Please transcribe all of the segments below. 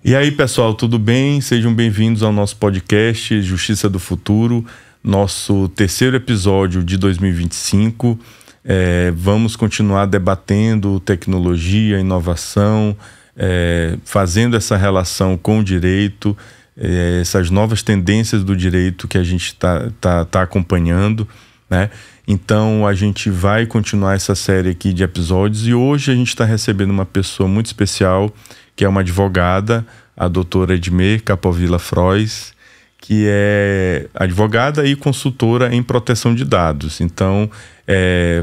E aí, pessoal, tudo bem? Sejam bem-vindos ao nosso podcast Justiça do Futuro, nosso terceiro episódio de 2025. Vamos continuar debatendo tecnologia, inovação, fazendo essa relação com o direito, essas novas tendências do direito que a gente tá acompanhando, né? Então, a gente vai continuar essa série aqui de episódios e hoje a gente está recebendo uma pessoa muito especial, que é uma advogada, a doutora Edmê Capovilla Frois, que é advogada e consultora em proteção de dados. Então,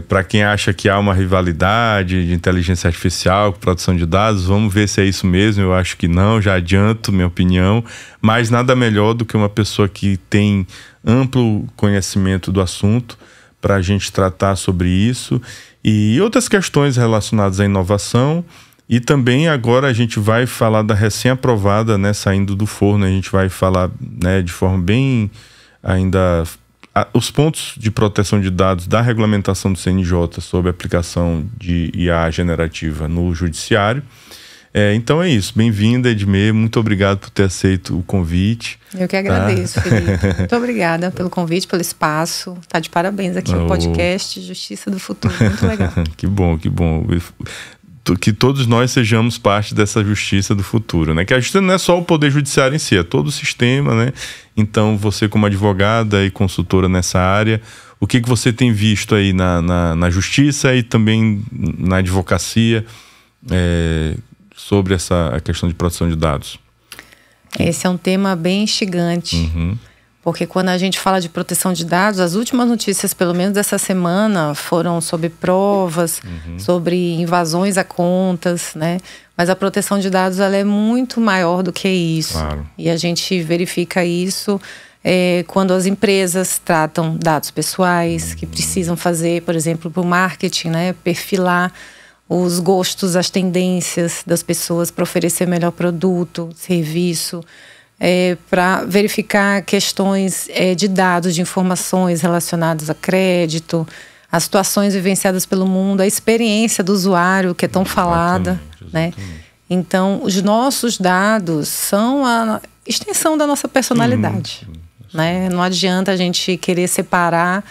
para quem acha que há uma rivalidade de inteligência artificial com proteção de dados, vamos ver se é isso mesmo. Eu acho que não, já adianto minha opinião, mas nada melhor do que uma pessoa que tem amplo conhecimento do assunto para a gente tratar sobre isso e outras questões relacionadas à inovação. E também agora a gente vai falar da recém-aprovada, né, saindo do forno. A gente vai falar, né, de forma bem ainda os pontos de proteção de dados da regulamentação do CNJ sobre a aplicação de IA generativa no judiciário. Então é isso. Bem-vinda, Edmê. Muito obrigado por ter aceito o convite. Eu que agradeço, Felipe. Muito obrigada pelo convite, pelo espaço. Tá de parabéns aqui no podcast Justiça do Futuro. Muito legal. Que bom, que bom. Que todos nós sejamos parte dessa justiça do futuro, né? Que a justiça não é só o poder judiciário em si, é todo o sistema, né? Então, você como advogada e consultora nessa área, o que você tem visto aí na justiça e também na advocacia sobre a questão de proteção de dados? Esse é um tema bem instigante. Uhum. Porque quando a gente fala de proteção de dados, as últimas notícias, pelo menos dessa semana, foram sobre provas, sobre invasões a contas, né? Mas a proteção de dados, ela é muito maior do que isso. Claro. E a gente verifica isso quando as empresas tratam dados pessoais, que precisam fazer, por exemplo, para o marketing, né? Perfilar os gostos, as tendências das pessoas para oferecer melhor produto, serviço. Para verificar questões de dados, de informações relacionadas a crédito, as situações vivenciadas pelo mundo, a experiência do usuário que é tão falada, né? Então, os nossos dados são a extensão da nossa personalidade, né? Não adianta a gente querer separar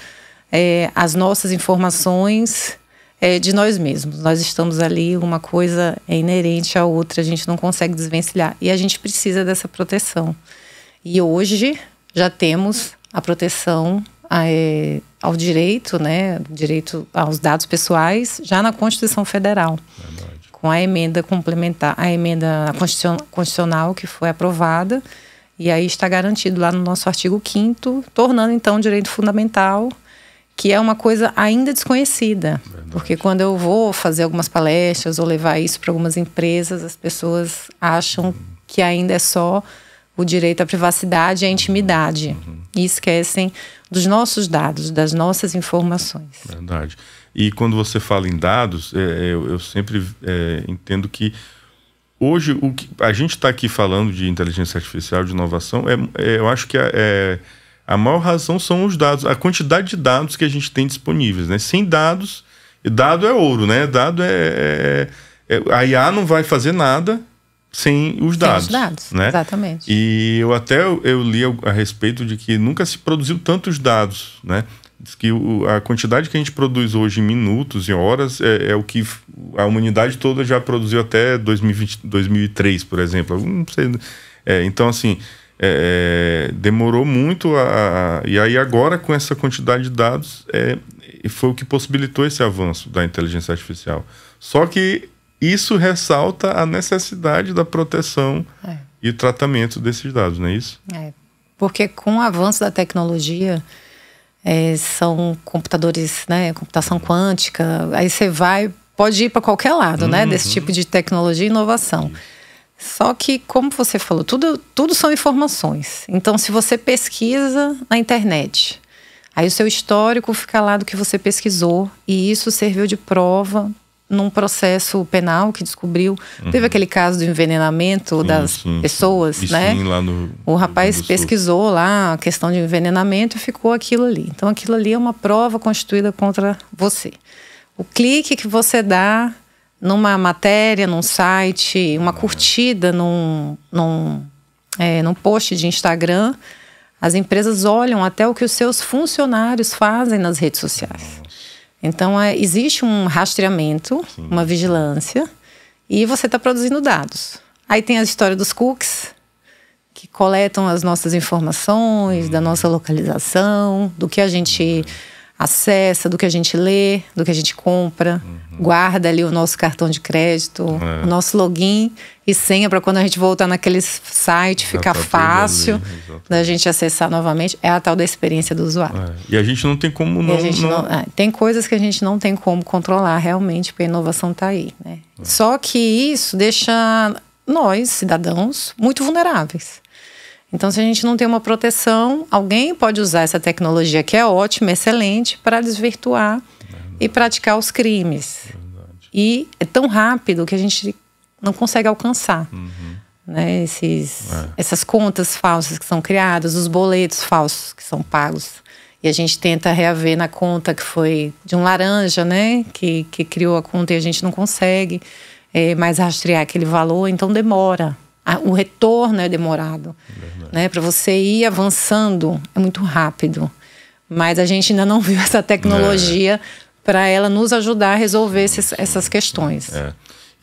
as nossas informações de nós mesmos. Nós estamos ali, uma coisa é inerente à outra, a gente não consegue desvencilhar. E a gente precisa dessa proteção. E hoje já temos a proteção ao direito, né? Direito aos dados pessoais, já na Constituição Federal. Verdade. Com a emenda complementar, a emenda constitucional que foi aprovada. E aí está garantido lá no nosso artigo 5º, tornando então um direito fundamental, que é uma coisa ainda desconhecida. Verdade. Porque quando eu vou fazer algumas palestras ou levar isso para algumas empresas, as pessoas acham que ainda é só o direito à privacidade e à intimidade. E esquecem dos nossos dados, das nossas informações. Verdade. E quando você fala em dados, eu sempre entendo que hoje o que a gente está aqui falando de inteligência artificial, de inovação, eu acho que a maior razão são os dados, a quantidade de dados que a gente tem disponíveis, né? Sem dados, dado é ouro, né? Dado a IA não vai fazer nada sem os dados. Sem os dados, né? Exatamente. E eu li a respeito de que nunca se produziu tantos dados, né? Diz que a quantidade que a gente produz hoje em minutos e horas é o que a humanidade toda já produziu até 2003, por exemplo. Não sei. Então, assim, demorou muito e aí agora com essa quantidade de dados foi o que possibilitou esse avanço da inteligência artificial. Só que isso ressalta a necessidade da proteção e tratamento desses dados, não é isso? Porque com o avanço da tecnologia, são computadores, né, computação quântica, aí você pode ir para qualquer lado, né, desse tipo de tecnologia e inovação. Só que, como você falou, tudo são informações. Então, se você pesquisa na internet, aí o seu histórico fica lá do que você pesquisou, e isso serviu de prova num processo penal que descobriu. Teve aquele caso do envenenamento das pessoas, né? Lá o rapaz pesquisou lá a questão de envenenamento e ficou aquilo ali. Então, aquilo ali é uma prova constituída contra você. O clique que você dá numa matéria, num site, uma curtida num post de Instagram, as empresas olham até o que os seus funcionários fazem nas redes sociais. Então, existe um rastreamento, uma vigilância, e você está produzindo dados. Aí tem a história dos cookies, que coletam as nossas informações, da nossa localização, do que a gente acessa, do que a gente lê, do que a gente compra, guarda ali o nosso cartão de crédito, o nosso login e senha para quando a gente voltar naquele site ficar fácil da gente acessar novamente. É a tal da experiência do usuário. E a gente não tem como não... tem coisas que a gente não tem como controlar realmente, porque a inovação está aí, né? Só que isso deixa nós, cidadãos, muito vulneráveis. Então, se a gente não tem uma proteção, alguém pode usar essa tecnologia, que é ótima, excelente, para desvirtuar e praticar os crimes. E é tão rápido que a gente não consegue alcançar. Né? Essas contas falsas que são criadas, os boletos falsos que são pagos. E a gente tenta reaver na conta que foi de um laranja, né? Que criou a conta e a gente não consegue mais rastrear aquele valor, então demora. O retorno é demorado, né? Para você ir avançando é muito rápido, mas a gente ainda não viu essa tecnologia para ela nos ajudar a resolver essas questões.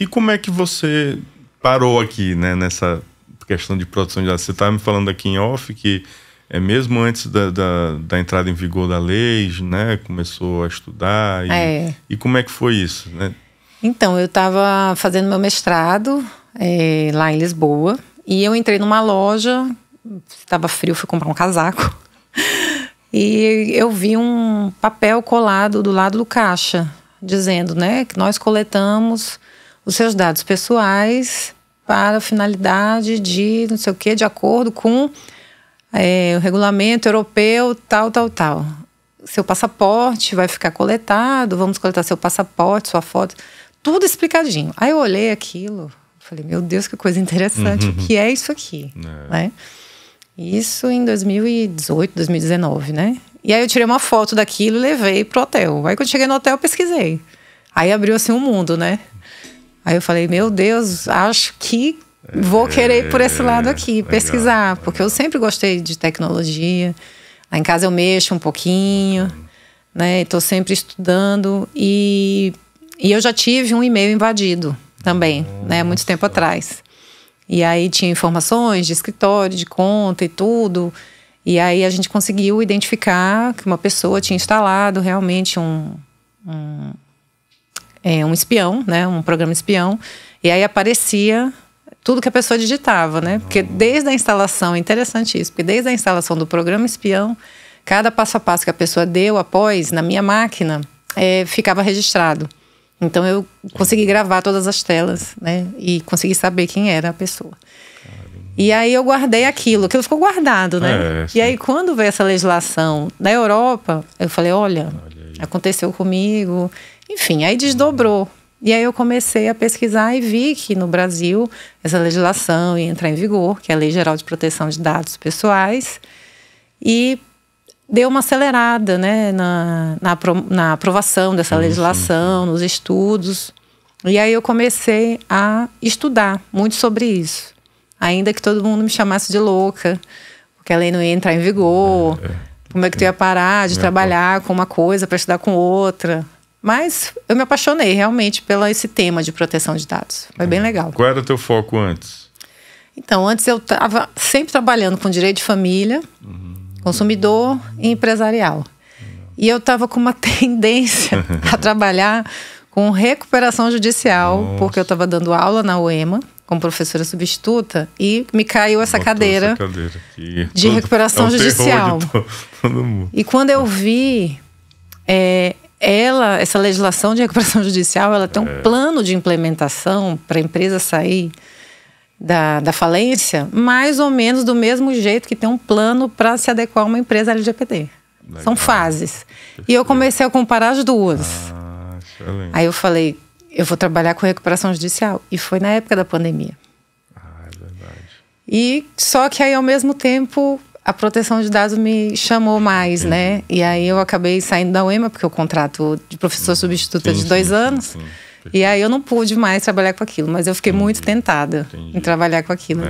E como é que você parou aqui, né, nessa questão de produção de dados? Você estava me falando aqui em off que mesmo antes da entrada em vigor da lei, né, começou a estudar. E como é que foi isso, né? Então, eu estava fazendo meu mestrado lá em Lisboa, e eu entrei numa loja, estava frio, fui comprar um casaco, e eu vi um papel colado do lado do caixa, dizendo, né, que nós coletamos os seus dados pessoais para finalidade de não sei o quê, de acordo com o regulamento europeu, tal. Seu passaporte vai ficar coletado, vamos coletar seu passaporte, sua foto, tudo explicadinho. Aí eu olhei aquilo, falei, meu Deus, que coisa interessante, o que é isso aqui? Né? Isso em 2018, 2019, né? E aí eu tirei uma foto daquilo e levei pro hotel. Aí quando cheguei no hotel, eu pesquisei. Aí abriu assim um mundo, né? Aí eu falei, meu Deus, acho que vou querer ir por esse lado aqui, pesquisar. Porque eu sempre gostei de tecnologia. Lá em casa eu mexo um pouquinho, né? Estou sempre estudando. E eu já tive um e-mail invadido também, né, muito tempo atrás. E aí tinha informações de escritório, de conta e tudo. E aí a gente conseguiu identificar que uma pessoa tinha instalado realmente um espião, né, um programa espião. E aí aparecia tudo que a pessoa digitava, né? Porque desde a instalação, é interessante isso, porque desde a instalação do programa espião, cada passo a passo que a pessoa deu após, na minha máquina, ficava registrado. Então eu consegui gravar todas as telas, né? E consegui saber quem era a pessoa. E aí eu guardei aquilo ficou guardado, né? E aí quando veio essa legislação na Europa, eu falei, olha aconteceu comigo. Enfim, aí desdobrou. E aí eu comecei a pesquisar e vi que no Brasil essa legislação ia entrar em vigor, que é a Lei Geral de Proteção de Dados Pessoais. E deu uma acelerada, né, na aprovação dessa legislação, nos estudos. E aí eu comecei a estudar muito sobre isso. Ainda que todo mundo me chamasse de louca, porque a lei não ia entrar em vigor. Como é que tu ia parar de trabalhar com uma coisa para estudar com outra? Mas eu me apaixonei realmente pelo esse tema de proteção de dados. Foi bem legal. Qual era o teu foco antes? Então, antes eu estava sempre trabalhando com direito de família, consumidor e empresarial. E eu estava com uma tendência a trabalhar com recuperação judicial, porque eu estava dando aula na UEMA, como professora substituta, e me caiu essa cadeira de recuperação judicial. Todo mundo. E quando eu vi, essa legislação de recuperação judicial, ela tem um plano de implementação para a empresa sair da falência, mais ou menos do mesmo jeito que tem um plano para se adequar a uma empresa LGPD. Legal. São fases. E eu comecei a comparar as duas. Aí eu falei, eu vou trabalhar com recuperação judicial. E foi na época da pandemia. É verdade. E só que aí, ao mesmo tempo, a proteção de dados me chamou mais, né? E aí eu acabei saindo da UEMA, porque o contrato de professor substituta de 2 anos. E aí eu não pude mais trabalhar com aquilo, mas eu fiquei muito tentada em trabalhar com aquilo.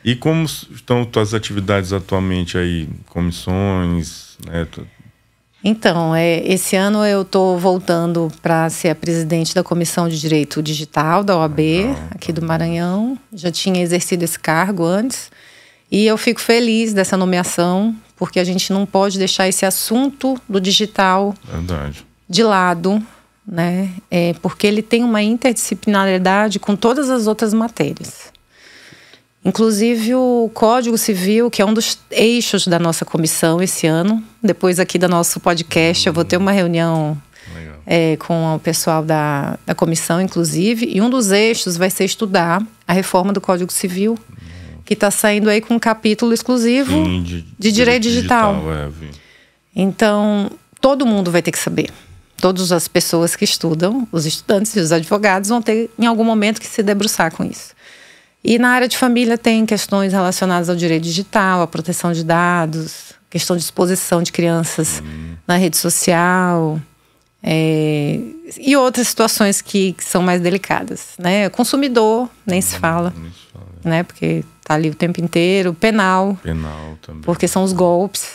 E como estão tuas atividades atualmente aí? Comissões, né? Então, esse ano eu estou voltando para ser a presidente da Comissão de Direito Digital da OAB, aqui do Maranhão. Já tinha exercido esse cargo antes. E eu fico feliz dessa nomeação, porque a gente não pode deixar esse assunto do digital de lado, né? Porque ele tem uma interdisciplinaridade com todas as outras matérias. Inclusive o Código Civil, que é um dos eixos da nossa comissão esse ano. Depois aqui do nosso podcast, eu vou ter uma reunião com o pessoal da comissão, inclusive. E um dos eixos vai ser estudar a reforma do Código Civil, que está saindo aí com um capítulo exclusivo de direito digital. Então, todo mundo vai ter que saber. Todas as pessoas que estudam, os estudantes e os advogados, vão ter em algum momento que se debruçar com isso. E na área de família tem questões relacionadas ao direito digital, à proteção de dados, questão de exposição de crianças na rede social, e outras situações que são mais delicadas, né? Consumidor, nem se fala, né? Porque tá ali o tempo inteiro. Penal também, porque são os golpes,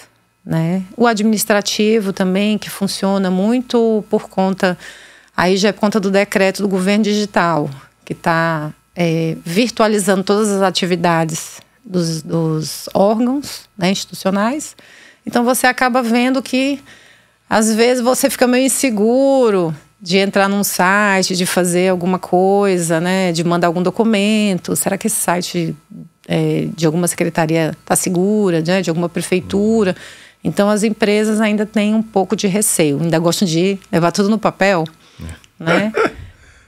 né? O administrativo também, que funciona muito por conta, aí já é por conta do decreto do governo digital, que está virtualizando todas as atividades dos órgãos, né, institucionais. Então você acaba vendo que às vezes você fica meio inseguro de entrar num site, de fazer alguma coisa, né, de mandar algum documento. Será que esse site de alguma secretaria está segura, né, de alguma prefeitura? Então as empresas ainda têm um pouco de receio, ainda gostam de levar tudo no papel, né?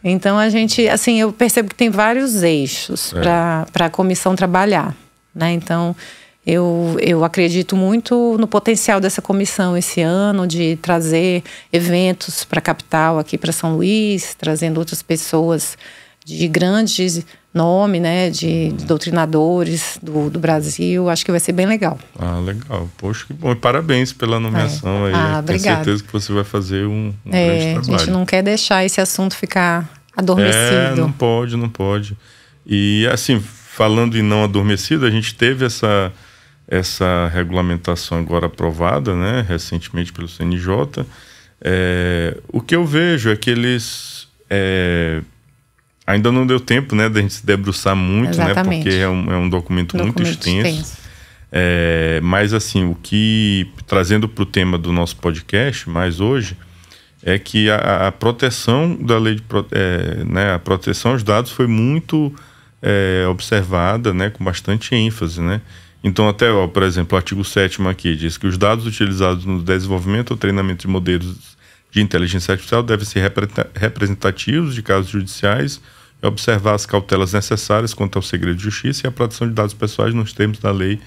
Então a gente, assim, eu percebo que tem vários eixos para a comissão trabalhar, né? Então eu acredito muito no potencial dessa comissão esse ano de trazer eventos para a capital, aqui para São Luís, trazendo outras pessoas de grande nome, né, de doutrinadores do Brasil. Acho que vai ser bem legal. Legal. Poxa, que bom. E parabéns pela nomeação aí. Tenho certeza que você vai fazer um grande trabalho. A gente não quer deixar esse assunto ficar adormecido. Não pode. E assim, falando em não adormecido, a gente teve essa regulamentação agora aprovada, né, recentemente pelo CNJ. O que eu vejo é que eles... ainda não deu tempo, né, da gente se debruçar muito, né, porque é um documento muito extenso. Mas assim, trazendo para o tema do nosso podcast, mais hoje, é que a proteção da lei a proteção aos dados foi muito observada, né, com bastante ênfase, né. Então até, por exemplo, o artigo 7º aqui diz que os dados utilizados no desenvolvimento ou treinamento de modelos de inteligência artificial devem ser representativos de casos judiciais e observar as cautelas necessárias quanto ao segredo de justiça e a proteção de dados pessoais nos termos da Lei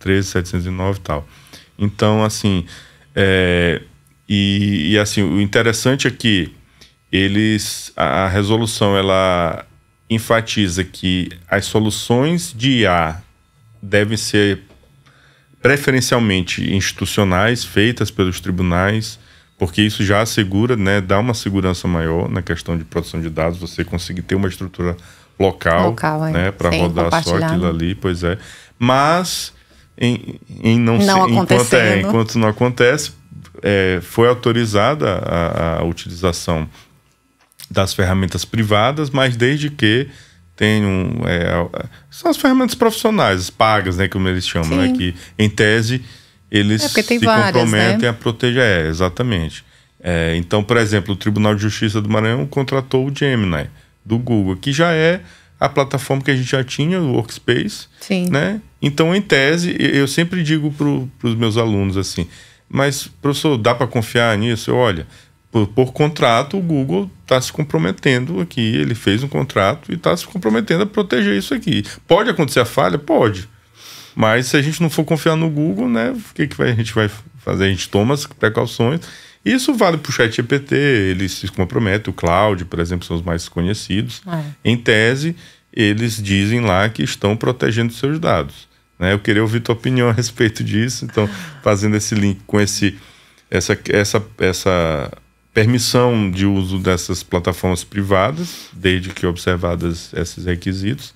13.709 e tal. Então, assim, assim, o interessante é que a resolução, ela enfatiza que as soluções de IA devem ser preferencialmente institucionais, feitas pelos tribunais, porque isso já assegura, né, dá uma segurança maior na questão de proteção de dados, você conseguir ter uma estrutura local né, para rodar só aquilo ali, pois é. Mas, enquanto não acontece, foi autorizada a utilização das ferramentas privadas, mas desde que tenham... são as ferramentas profissionais, pagas, né, como eles chamam, né, que, em tese... eles se comprometem, né, a proteger. Exatamente. Então, por exemplo, o Tribunal de Justiça do Maranhão contratou o Gemini, do Google, que já é a plataforma que a gente já tinha, o Workspace. Sim. Né? Então, em tese, eu sempre digo para os meus alunos assim, mas, professor, dá para confiar nisso? Olha, por contrato, o Google está se comprometendo aqui, ele fez um contrato e está se comprometendo a proteger isso aqui. Pode acontecer a falha? Pode. Mas se a gente não for confiar no Google, né, o que a gente vai fazer? A gente toma as precauções. Isso vale para o ChatGPT, eles se comprometem, o Cloud, por exemplo, são os mais conhecidos. Em tese, eles dizem lá que estão protegendo seus dados. Né? Eu queria ouvir tua opinião a respeito disso, então, fazendo esse link com essa permissão de uso dessas plataformas privadas, desde que observados esses requisitos,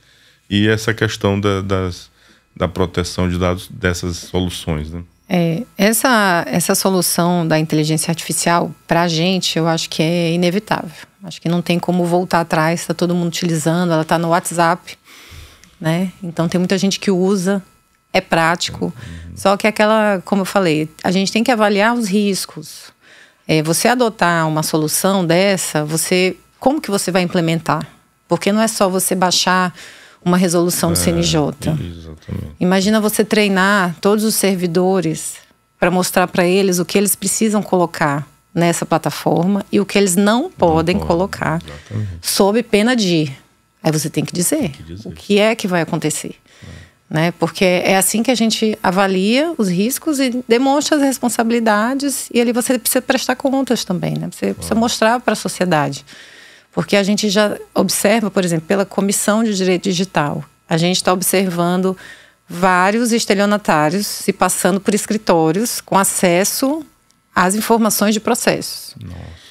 e essa questão da proteção de dados dessas soluções, né? Essa solução da inteligência artificial, para a gente, eu acho que é inevitável. Acho que não tem como voltar atrás, está todo mundo utilizando, ela está no WhatsApp, né? Então tem muita gente que usa, é prático. Só que como eu falei, a gente tem que avaliar os riscos. Você adotar uma solução dessa, como que você vai implementar? Porque não é só você baixar uma resolução do CNJ. Exatamente. Imagina você treinar todos os servidores para mostrar para eles o que eles precisam colocar nessa plataforma e o que eles não podem colocar, sob pena de. Aí você tem que dizer o que é que vai acontecer. Né? Porque é assim que a gente avalia os riscos e demonstra as responsabilidades, e ali você precisa prestar contas também, né? Você precisa mostrar para a sociedade. Porque a gente já observa, por exemplo, pela Comissão de Direito Digital, a gente está observando vários estelionatários se passando por escritórios com acesso às informações de processos. Nossa.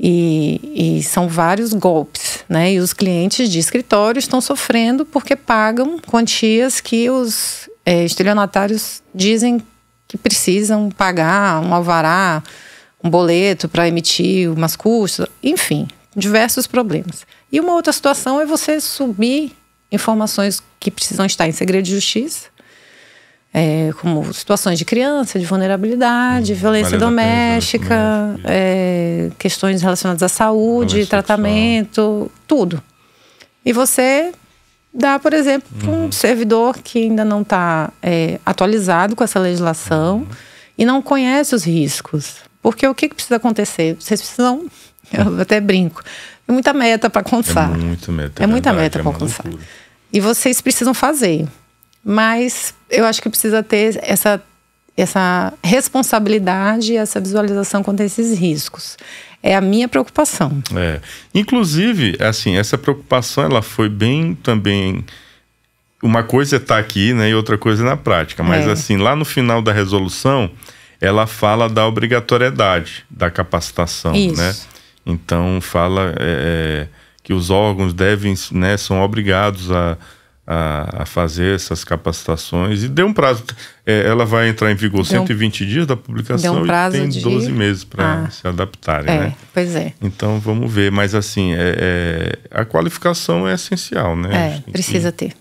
E são vários golpes, né? E os clientes de escritório estão sofrendo porque pagam quantias que os estelionatários dizem que precisam pagar, um alvará, um boleto para emitir umas custas, enfim, diversos problemas. E uma outra situação é você subir informações que precisam estar em segredo de justiça, como situações de criança, de vulnerabilidade, violência doméstica, questões relacionadas à saúde, tratamento, tudo. E você dá, por exemplo, para um servidor que ainda não está atualizado com essa legislação e não conhece os riscos. Porque o que precisa acontecer? Vocês precisam, eu até brinco, é muita meta para alcançar. É muita meta para alcançar. E vocês precisam fazer. Mas eu acho que precisa ter essa responsabilidade, essa visualização contra esses riscos. É a minha preocupação. Inclusive, assim, essa preocupação ela foi bem também. Uma coisa é estar aqui, né, e outra coisa é na prática. Mas assim, lá no final da resolução, ela fala da obrigatoriedade da capacitação, né? Então fala que os órgãos devem, né, são obrigados a fazer essas capacitações, e deu um prazo. Ela vai entrar em vigor 120 dias da publicação e tem 12 meses para se adaptarem, né? Pois é. Então vamos ver, mas assim, a qualificação é essencial, né? Precisa ter.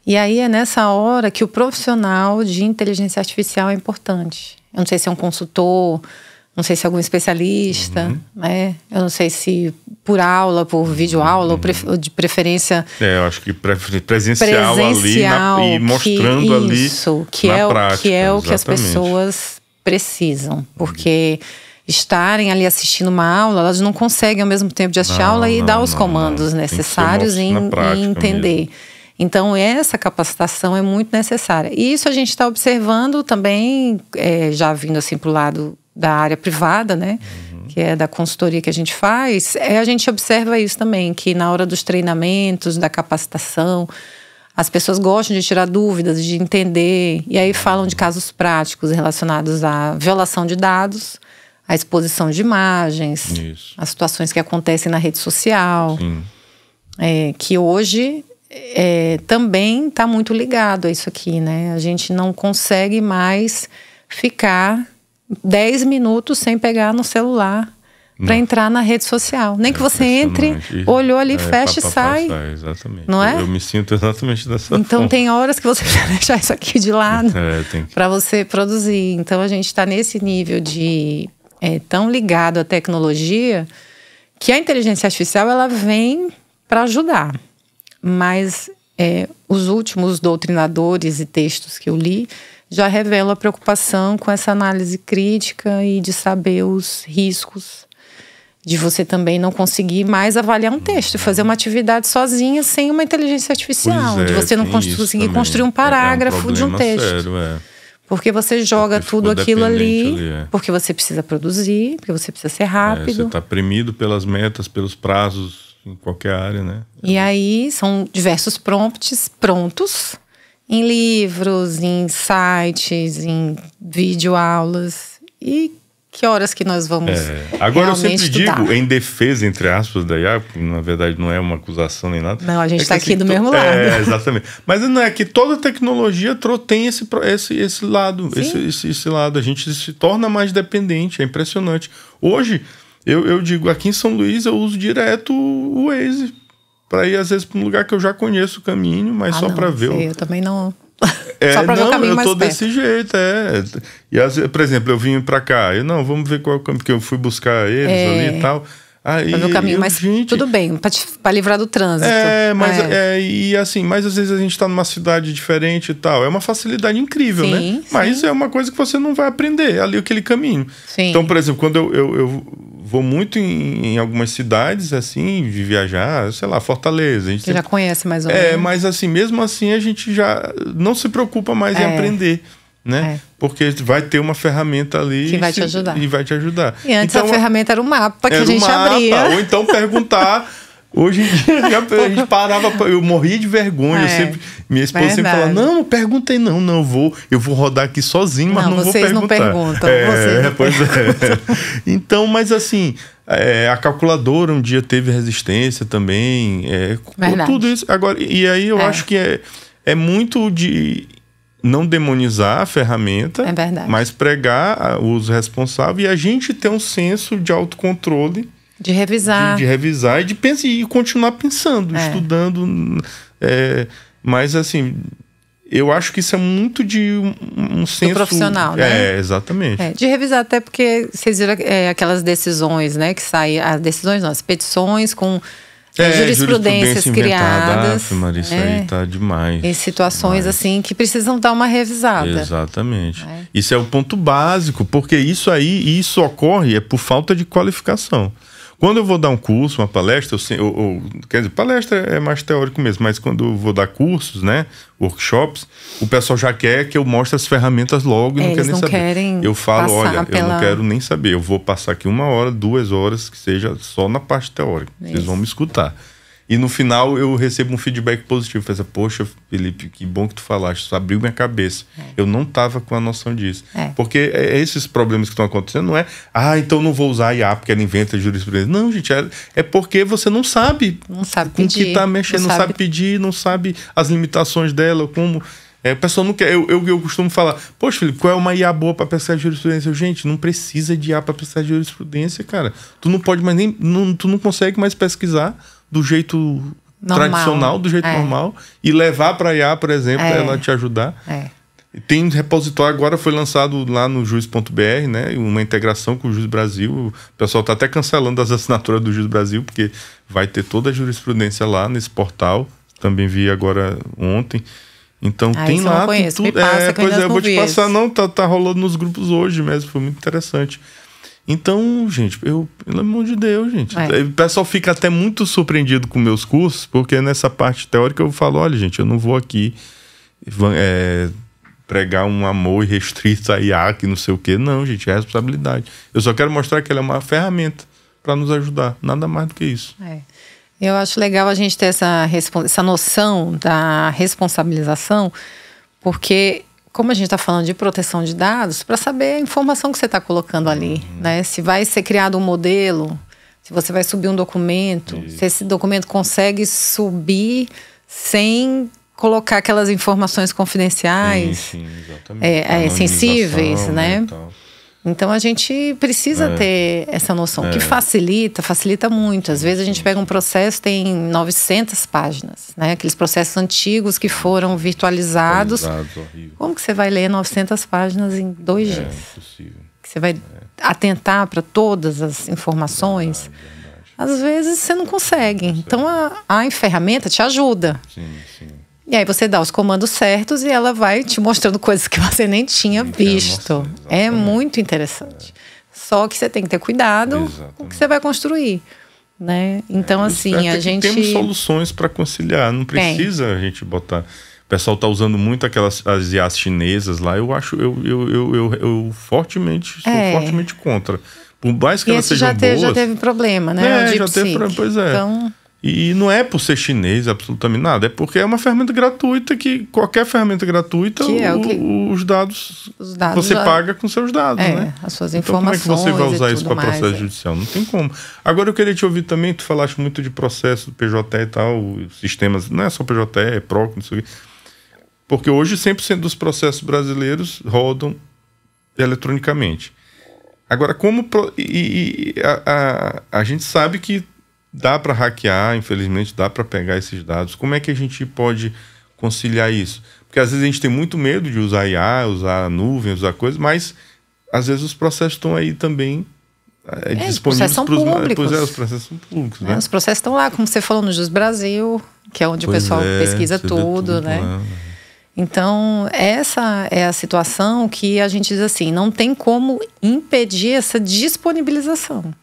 E aí é nessa hora que o profissional de inteligência artificial é importante. Eu não sei se é um consultor, não sei se é algum especialista, né? Eu não sei se por aula, por videoaula, ou de preferência... eu acho que presencial ali e mostrando ali na prática. Que é o que as pessoas precisam. Porque estarem ali assistindo uma aula, elas não conseguem ao mesmo tempo de assistir a aula e dar os comandos necessários e entender. Mesmo. Então, essa capacitação é muito necessária. E isso a gente está observando também, já vindo assim para o lado da área privada, né? Que é da consultoria que a gente faz. A gente observa isso também, que na hora dos treinamentos, da capacitação, as pessoas gostam de tirar dúvidas, de entender. E aí falam de casos práticos relacionados à violação de dados, à exposição de imagens, as situações que acontecem na rede social. Que hoje... também está muito ligado a isso aqui, né? A gente não consegue mais ficar 10 minutos sem pegar no celular para entrar na rede social. Nem que você entre, olhou ali, fecha e sai. Exatamente. Não é? Eu me sinto exatamente dessa forma. Então tem horas que você precisa deixar isso aqui de lado para você produzir. Então a gente está nesse nível de tão ligado à tecnologia que a inteligência artificial ela vem para ajudar. Mas os últimos doutrinadores e textos que eu li já revelam a preocupação com essa análise crítica e de saber os riscos de você também não conseguir mais avaliar um texto e fazer uma atividade sozinha sem uma inteligência artificial. De você não conseguir construir um parágrafo de um texto. Sério, Porque você joga tudo aquilo ali, porque você precisa produzir, porque você precisa ser rápido. Você está premido pelas metas, pelos prazos em qualquer área, né? E aí são diversos prompts prontos em livros, em sites, em videoaulas. E que horas que nós vamos Agora eu sempre estudar? digo, em defesa, entre aspas, da IA, porque na verdade não é uma acusação nem nada. Não, a gente está aqui assim, do mesmo lado. Exatamente. Mas não é que toda tecnologia tem esse lado, esse lado. A gente se torna mais dependente, é impressionante. Hoje, eu digo, aqui em São Luís eu uso direto o Waze, para ir às vezes para um lugar que eu já conheço o caminho, mas só para ver. Eu também não... Só pra ver o caminho mais perto. Desse jeito, E às vezes, por exemplo, eu vim pra cá, vamos ver qual é o caminho, porque eu fui buscar eles ali e tal. Aí, pra ver o caminho, mas tudo bem, pra livrar do trânsito. Mas às vezes a gente tá numa cidade diferente e tal. É uma facilidade incrível, né? Mas é uma coisa que você não vai aprender ali aquele caminho. Sim. Então, por exemplo, quando eu vou muito em algumas cidades, assim, de viajar, sei lá, Fortaleza. Você já conhece mais ou menos. Mas assim, mesmo assim a gente já não se preocupa mais em aprender, né? Porque vai ter uma ferramenta ali que vai te ajudar. E vai te ajudar. E antes a ferramenta era o mapa que a gente abria. Ou então perguntar. Hoje em dia a gente parava, eu morria de vergonha. Minha esposa sempre falava, não perguntei não, eu vou rodar aqui sozinho, mas não vou perguntar. Vocês não perguntam. Pois é. Então, mas assim, a calculadora um dia teve resistência também, tudo isso. Agora, e aí eu acho que é muito de não demonizar a ferramenta, mas pregar o uso responsável e a gente ter um senso de autocontrole. De revisar. De revisar e continuar pensando, estudando. Mas, assim, eu acho que isso é muito de um senso... profissional, né? Exatamente. De revisar, até porque vocês viram aquelas decisões, né? Que saem... As decisões não, as petições com jurisprudências criadas. Maria, isso aí tá demais. Em situações, assim, que precisam dar uma revisada. Exatamente. Isso é o ponto básico, porque isso ocorre por falta de qualificação. Quando eu vou dar um curso, uma palestra, quer dizer, palestra é mais teórico mesmo, mas quando eu vou dar cursos, né, workshops, o pessoal já quer que eu mostre as ferramentas logo e não quer nem saber. Eu falo, olha, eu não quero nem saber, eu vou passar aqui 1 hora, 2 horas, que seja só na parte teórica. Vocês vão me escutar. E no final eu recebo um feedback positivo. Eu falo, poxa, Felipe, que bom que tu falaste, isso abriu minha cabeça. Eu não estava com a noção disso. Porque esses problemas que estão acontecendo não é, então não vou usar a IA porque ela inventa jurisprudência. Não, gente, é porque você não sabe. Não sabe com o que está mexendo, não sabe pedir, não sabe as limitações dela, como... a pessoa não quer. Eu costumo falar, poxa, Felipe, qual é uma IA boa para pesquisar jurisprudência? Gente, não precisa de IA para pesquisar jurisprudência, cara. Tu não pode mais tu não consegue mais pesquisar do jeito tradicional, do jeito normal, e levar para a IA, por exemplo, ela te ajudar. Tem um repositório, agora foi lançado lá no juiz.br, né? Uma integração com o Juiz Brasil. O pessoal está até cancelando as assinaturas do Juiz Brasil, porque vai ter toda a jurisprudência lá nesse portal. Também vi agora ontem. Então tem lá tudo. Eu vou te passar, tá rolando nos grupos hoje mesmo, foi muito interessante. Então, gente, pelo amor de Deus, gente. O pessoal fica até muito surpreendido com meus cursos, porque nessa parte teórica eu falo, olha, gente, eu não vou aqui pregar um amor irrestrito a IA, que não sei o quê. Não, gente, é responsabilidade. Eu só quero mostrar que ela é uma ferramenta para nos ajudar, nada mais do que isso. Eu acho legal a gente ter essa noção da responsabilização, porque como a gente está falando de proteção de dados, para saber a informação que você está colocando ali, né? Se vai ser criado um modelo, se você vai subir um documento, se esse documento consegue subir sem colocar aquelas informações confidenciais, sim, exatamente. Sensíveis, né? Então a gente precisa ter essa noção, que facilita muito. Às vezes a gente pega um processo, tem 900 páginas, né? Aqueles processos antigos que foram virtualizados. Como que você vai ler 900 páginas em 2 dias? É impossível. Que você vai atentar para todas as informações? Às vezes você não consegue. Então a ferramenta te ajuda. Sim. E aí você dá os comandos certos e ela vai te mostrando coisas que você nem tinha visto. É muito interessante. Só que você tem que ter cuidado com o que você vai construir, né? Então, assim, a gente... Temos soluções para conciliar. Não precisa a gente botar... O pessoal está usando muito as IAs chinesas lá. Eu acho... Eu fortemente... Sou fortemente contra. Por mais que elas sejam boas... já teve problema, né? já teve... Pois é. Então... E não é por ser chinês, absolutamente nada. É porque é uma ferramenta gratuita que qualquer ferramenta gratuita, os dados você paga com seus dados, né? As suas informações. Então como é que você vai usar isso para processo judicial? Não tem como. Agora eu queria te ouvir também, tu falaste muito de processo do PJ e tal, sistemas, não é só PJ, é PROC, não sei o quê. Porque hoje 100% dos processos brasileiros rodam eletronicamente. Agora, a gente sabe que dá para hackear, infelizmente, dá para pegar esses dados. Como é que a gente pode conciliar isso? Porque às vezes a gente tem muito medo de usar IA, usar nuvem, usar coisas, mas às vezes os processos estão aí também disponíveis para os públicos. Os processos são públicos, né? Os processos estão lá, como você falou, no Jus Brasil, que é onde o pessoal pesquisa tudo, né? Então, essa é a situação que a gente diz assim, não tem como impedir essa disponibilização.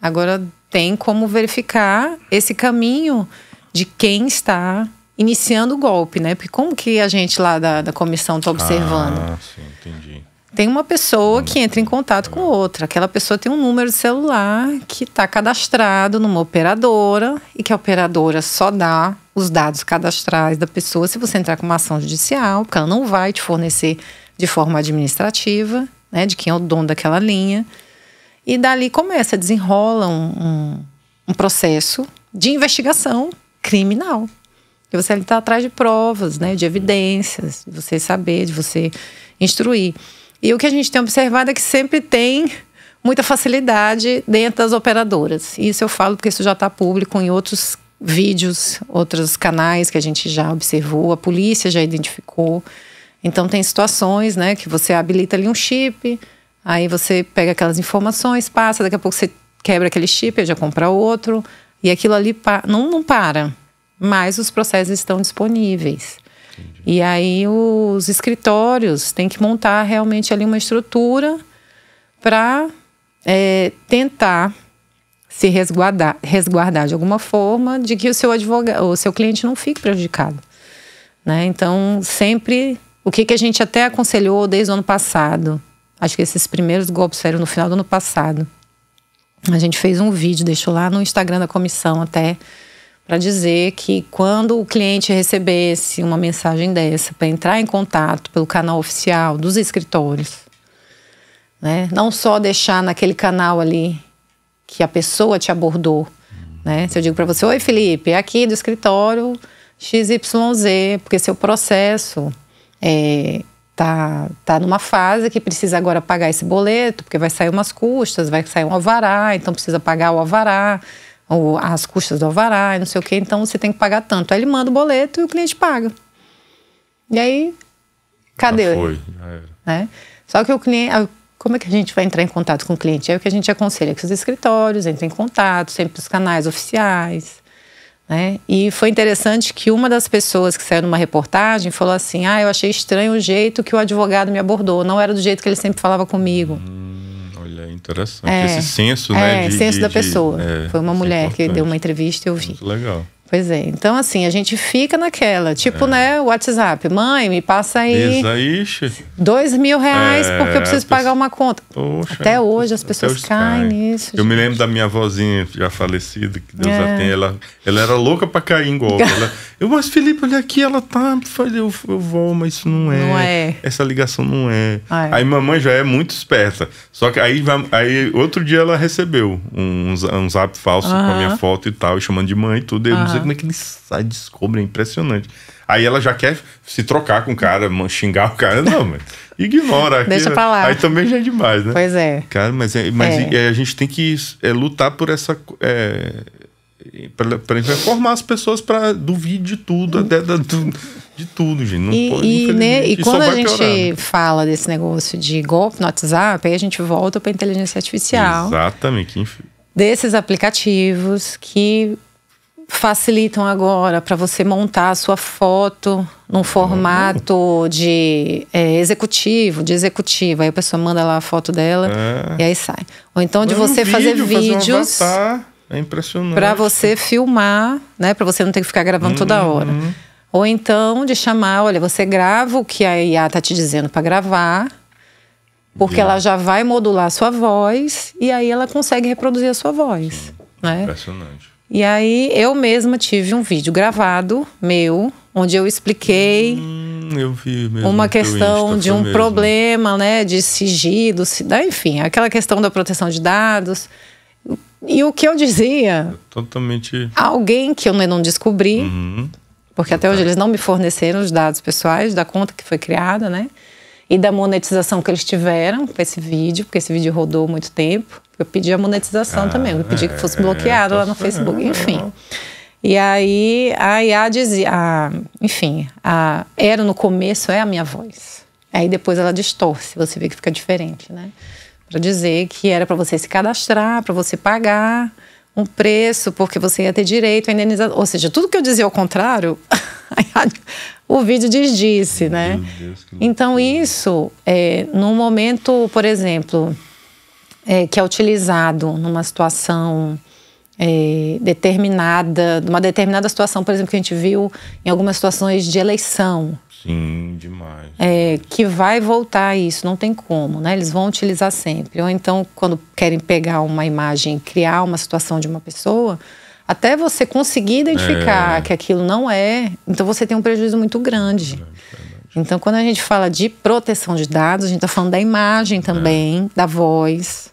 Agora, tem como verificar esse caminho de quem está iniciando o golpe, né? Porque como que a gente lá da comissão está observando? Sim, entendi. Tem uma pessoa que entra em contato com outra. Aquela pessoa tem um número de celular que está cadastrado numa operadora e que a operadora só dá os dados cadastrais da pessoa se você entrar com uma ação judicial, porque ela não vai te fornecer de forma administrativa, né? De quem é o dono daquela linha. E dali desenrola um processo de investigação criminal. E você está atrás de provas, né, de evidências, de você saber, de você instruir. E o que a gente tem observado é que sempre tem muita facilidade dentro das operadoras. Isso eu falo porque isso já está público em outros vídeos, outros canais que a gente já observou, a polícia já identificou. Então tem situações, né, que você habilita ali um chip. Aí você pega aquelas informações, passa, daqui a pouco você quebra aquele chip, já compra outro. E aquilo ali não para. Mas os processos estão disponíveis. Entendi. E aí os escritórios têm que montar realmente ali uma estrutura para tentar se resguardar de alguma forma de que o seu cliente não fique prejudicado. Né? Então, sempre, o que a gente até aconselhou desde o ano passado, acho que esses primeiros golpes saíram no final do ano passado. A gente fez um vídeo, deixou lá no Instagram da comissão até, para dizer que quando o cliente recebesse uma mensagem dessa, para entrar em contato pelo canal oficial dos escritórios, né? Não só deixar naquele canal ali que a pessoa te abordou. Né? Se eu digo para você, oi Felipe, é aqui do escritório XYZ, porque seu processo tá numa fase que precisa agora pagar esse boleto, porque vai sair umas custas, vai sair um alvará, então precisa pagar o alvará, ou as custas do alvará, e não sei o quê, então você tem que pagar tanto. Aí ele manda o boleto e o cliente paga. E aí, cadê? Já foi, já era. Né? Só que o cliente, como é que a gente vai entrar em contato com o cliente? É o que a gente aconselha, que os escritórios entrem em contato, sempre os canais oficiais. Né? E foi interessante que uma das pessoas que saiu numa reportagem falou assim, eu achei estranho o jeito que o advogado me abordou, não era do jeito que ele sempre falava comigo. Olha, interessante. Esse senso, né? Senso da pessoa. Foi uma mulher que deu uma entrevista e eu vi. Muito legal. Pois é. Então, assim, a gente fica naquela. Tipo, né, o WhatsApp. Mãe, me passa aí R$2.000 porque eu preciso pagar uma conta. Poxa, até hoje as pessoas caem nisso. Eu me lembro da minha avózinha já falecida, que Deus a tenha. Ela era louca pra cair em golpe. Mas Felipe, olha aqui, ela tá... Eu vou, mas isso não é. Não é. Essa ligação não é. Aí mamãe já é muito esperta. Só que aí outro dia ela recebeu um zap falso com a minha foto e tal, chamando de mãe e tudo. Eu não sei como é que eles descobrem, é impressionante. Aí ela já quer se trocar com o cara, xingar o cara. Não, mas ignora. Deixa pra lá. Aí também já é demais, né? Pois é. Cara, mas a gente tem que lutar por essa... para informar as pessoas para duvidar de tudo, de tudo, gente. Não pode, e quando a gente piorar, fala desse negócio de golpe no WhatsApp, aí a gente volta para a inteligência artificial. Exatamente. Desses aplicativos que facilitam agora para você montar a sua foto num formato de executivo. Aí a pessoa manda lá a foto dela e aí sai. Ou então de você fazer vídeos. É impressionante. Para você filmar, né? Para você não ter que ficar gravando toda hora. Ou então de chamar, olha, você grava o que a IA tá te dizendo para gravar, porque ela já vai modular a sua voz e aí ela consegue reproduzir a sua voz. Né? Impressionante. E aí eu mesma tive um vídeo gravado meu, onde eu expliquei eu vi mesmo uma questão Insta, de um mesmo. problema, né, de sigilo, enfim, aquela questão da proteção de dados. E o que eu dizia, totalmente alguém que eu não descobri, porque até hoje eles não me forneceram os dados pessoais da conta que foi criada, né? E da monetização que eles tiveram com esse vídeo, porque esse vídeo rodou muito tempo. Eu pedi a monetização também, eu pedi que fosse bloqueado lá no Facebook, enfim. E aí a IA dizia, era no começo, é a minha voz. Aí depois ela distorce, você vê que fica diferente, né? Para dizer que era para você se cadastrar, para você pagar um preço, porque você ia ter direito à indenização. Ou seja, tudo que eu dizia ao contrário, o vídeo desdisse, né? Meu Deus, que então isso, num momento, por exemplo, que é utilizado numa situação determinada, numa determinada situação, por exemplo, que a gente viu em algumas situações de eleição. Sim, demais. Que vai voltar isso, não tem como, né? Eles vão utilizar sempre. Ou então, quando querem pegar uma imagem e criar uma situação de uma pessoa, até você conseguir identificar que aquilo não é, então você tem um prejuízo muito grande. Verdade. Então, quando a gente fala de proteção de dados, a gente está falando da imagem também, da voz,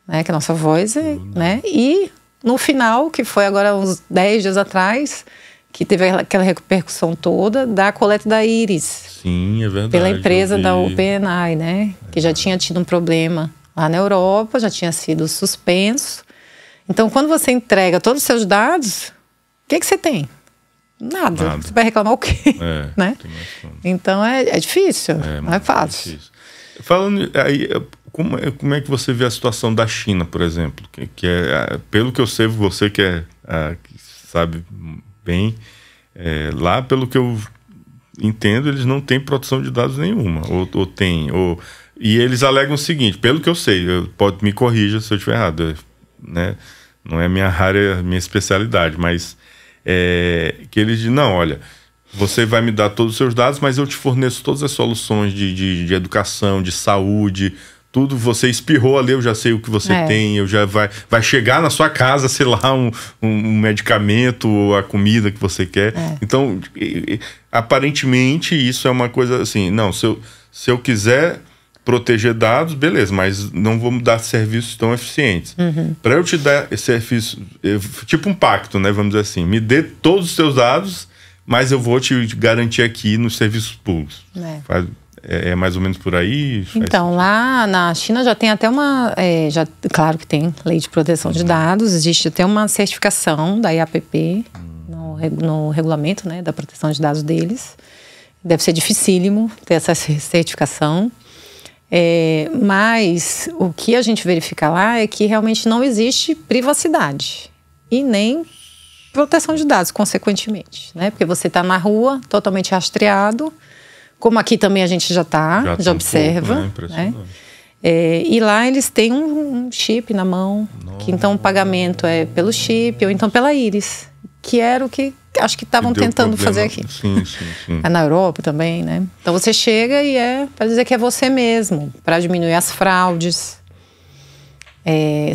né? Que a nossa voz né? E no final, que foi agora uns 10 dias atrás, que teve aquela repercussão toda da coleta da íris. Sim, é verdade. Pela empresa da OpenAI, né? Que já tinha tido um problema lá na Europa, já tinha sido suspenso. Então, quando você entrega todos os seus dados, o que você tem? Nada. Você vai reclamar o quê? Né? Então, é difícil, não é fácil. Difícil. Falando aí, como é que você vê a situação da China, por exemplo? Que pelo que eu sei, você que sabe bem, lá, pelo que eu entendo, eles não têm proteção de dados nenhuma, ou tem, e eles alegam o seguinte, pelo que eu sei, pode me corrija se eu estiver errado, né? Não é minha área, minha especialidade, mas que eles dizem, não, olha, você vai me dar todos os seus dados, mas eu te forneço todas as soluções de educação, de saúde, tudo, você espirrou ali, eu já sei o que você tem, eu já vai chegar na sua casa, sei lá, um medicamento ou a comida que você quer. Então, aparentemente, isso é uma coisa assim, não, se eu quiser proteger dados, beleza, mas não vou dar serviços tão eficientes. Para eu te dar esse serviço, tipo um pacto, né, vamos dizer assim, me dê todos os seus dados, mas eu vou te garantir aqui nos serviços públicos. É mais ou menos por aí? Então, lá na China já tem até claro que tem lei de proteção de dados, existe até uma certificação da IAPP no regulamento, né, da proteção de dados deles. Deve ser dificílimo ter essa certificação. Mas o que a gente verifica lá é que realmente não existe privacidade e nem proteção de dados, consequentemente, né? Porque você está na rua, totalmente rastreado, como aqui também a gente já observa, pouco, né? E lá eles têm um chip na mão, que então o pagamento é pelo chip ou então pela íris, que era o que acho que estavam tentando fazer aqui. Sim. Na Europa também, né? Então você chega e para dizer que é você mesmo, para diminuir as fraudes.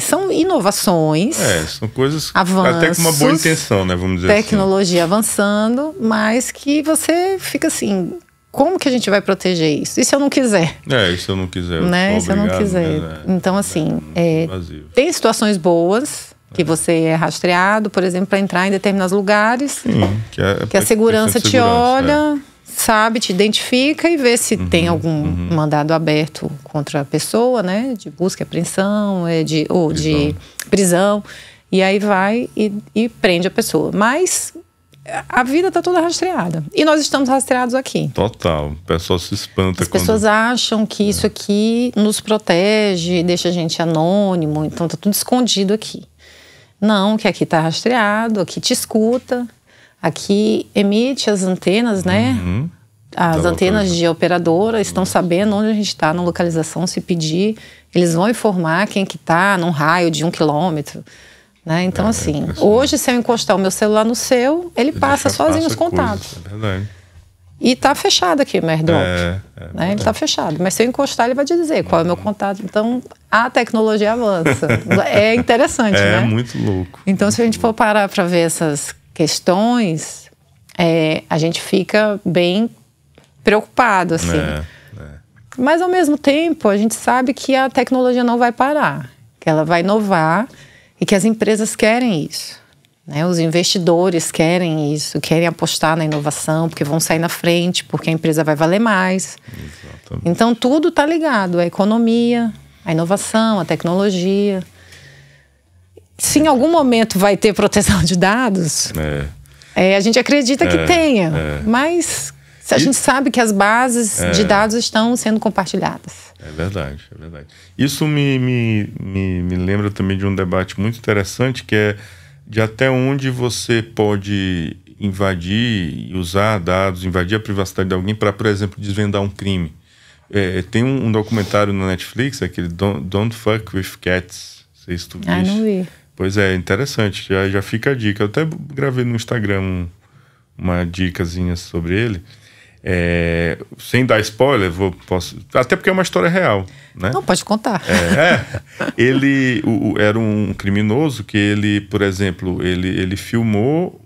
São inovações. São coisas avanços, até com uma boa intenção, né? Vamos dizer tecnologia avançando, mas que você fica assim, como que a gente vai proteger isso? E se eu não quiser? E se eu não quiser? Né? Se eu não quiser. Então, assim, tem situações boas que você é rastreado, por exemplo, para entrar em determinados lugares. Sim, que a segurança te olha, sabe, te identifica e vê se tem algum mandado aberto contra a pessoa, né? De busca e apreensão, de prisão. E aí vai e prende a pessoa. Mas a vida está toda rastreada. E nós estamos rastreados aqui. Total. O pessoal se espanta. As pessoas acham que isso aqui nos protege, deixa a gente anônimo, então está tudo escondido aqui. Não, que aqui está rastreado, aqui te escuta, aqui emite as antenas, né? As antenas de operadora estão sabendo onde a gente está na localização, se pedir, eles vão informar quem que está num raio de 1 quilômetro. Né? Então, assim, hoje se eu encostar o meu celular no seu, ele passa sozinho os contatos. É verdade. E tá fechado aqui o meu AirDrop. Né? Ele tá fechado. Mas se eu encostar, ele vai te dizer qual é o meu contato. Então, a tecnologia avança. É interessante, né? É muito louco. Então, se a gente for parar para ver essas questões, a gente fica bem preocupado, assim. Mas, ao mesmo tempo, a gente sabe que a tecnologia não vai parar, que ela vai inovar e que as empresas querem isso, né? Os investidores querem isso, querem apostar na inovação, porque vão sair na frente, porque a empresa vai valer mais. Exatamente. Então, tudo está ligado, a economia, a inovação, a tecnologia. Se em algum momento vai ter proteção de dados, a gente acredita que tenha, mas a gente sabe que as bases de dados estão sendo compartilhadas. É verdade, é verdade. Isso me lembra também de um debate muito interessante, que é de até onde você pode invadir e usar dados, invadir a privacidade de alguém para, por exemplo, desvendar um crime. Tem um documentário na Netflix, aquele Don't Fuck With Cats. Não sei se tu viste. Não vi. Pois é, interessante. Já fica a dica. Eu até gravei no Instagram uma dicasinha sobre ele. Sem dar spoiler, posso, até porque é uma história real, né? Não, pode contar. Ele era um criminoso que ele, por exemplo, ele filmou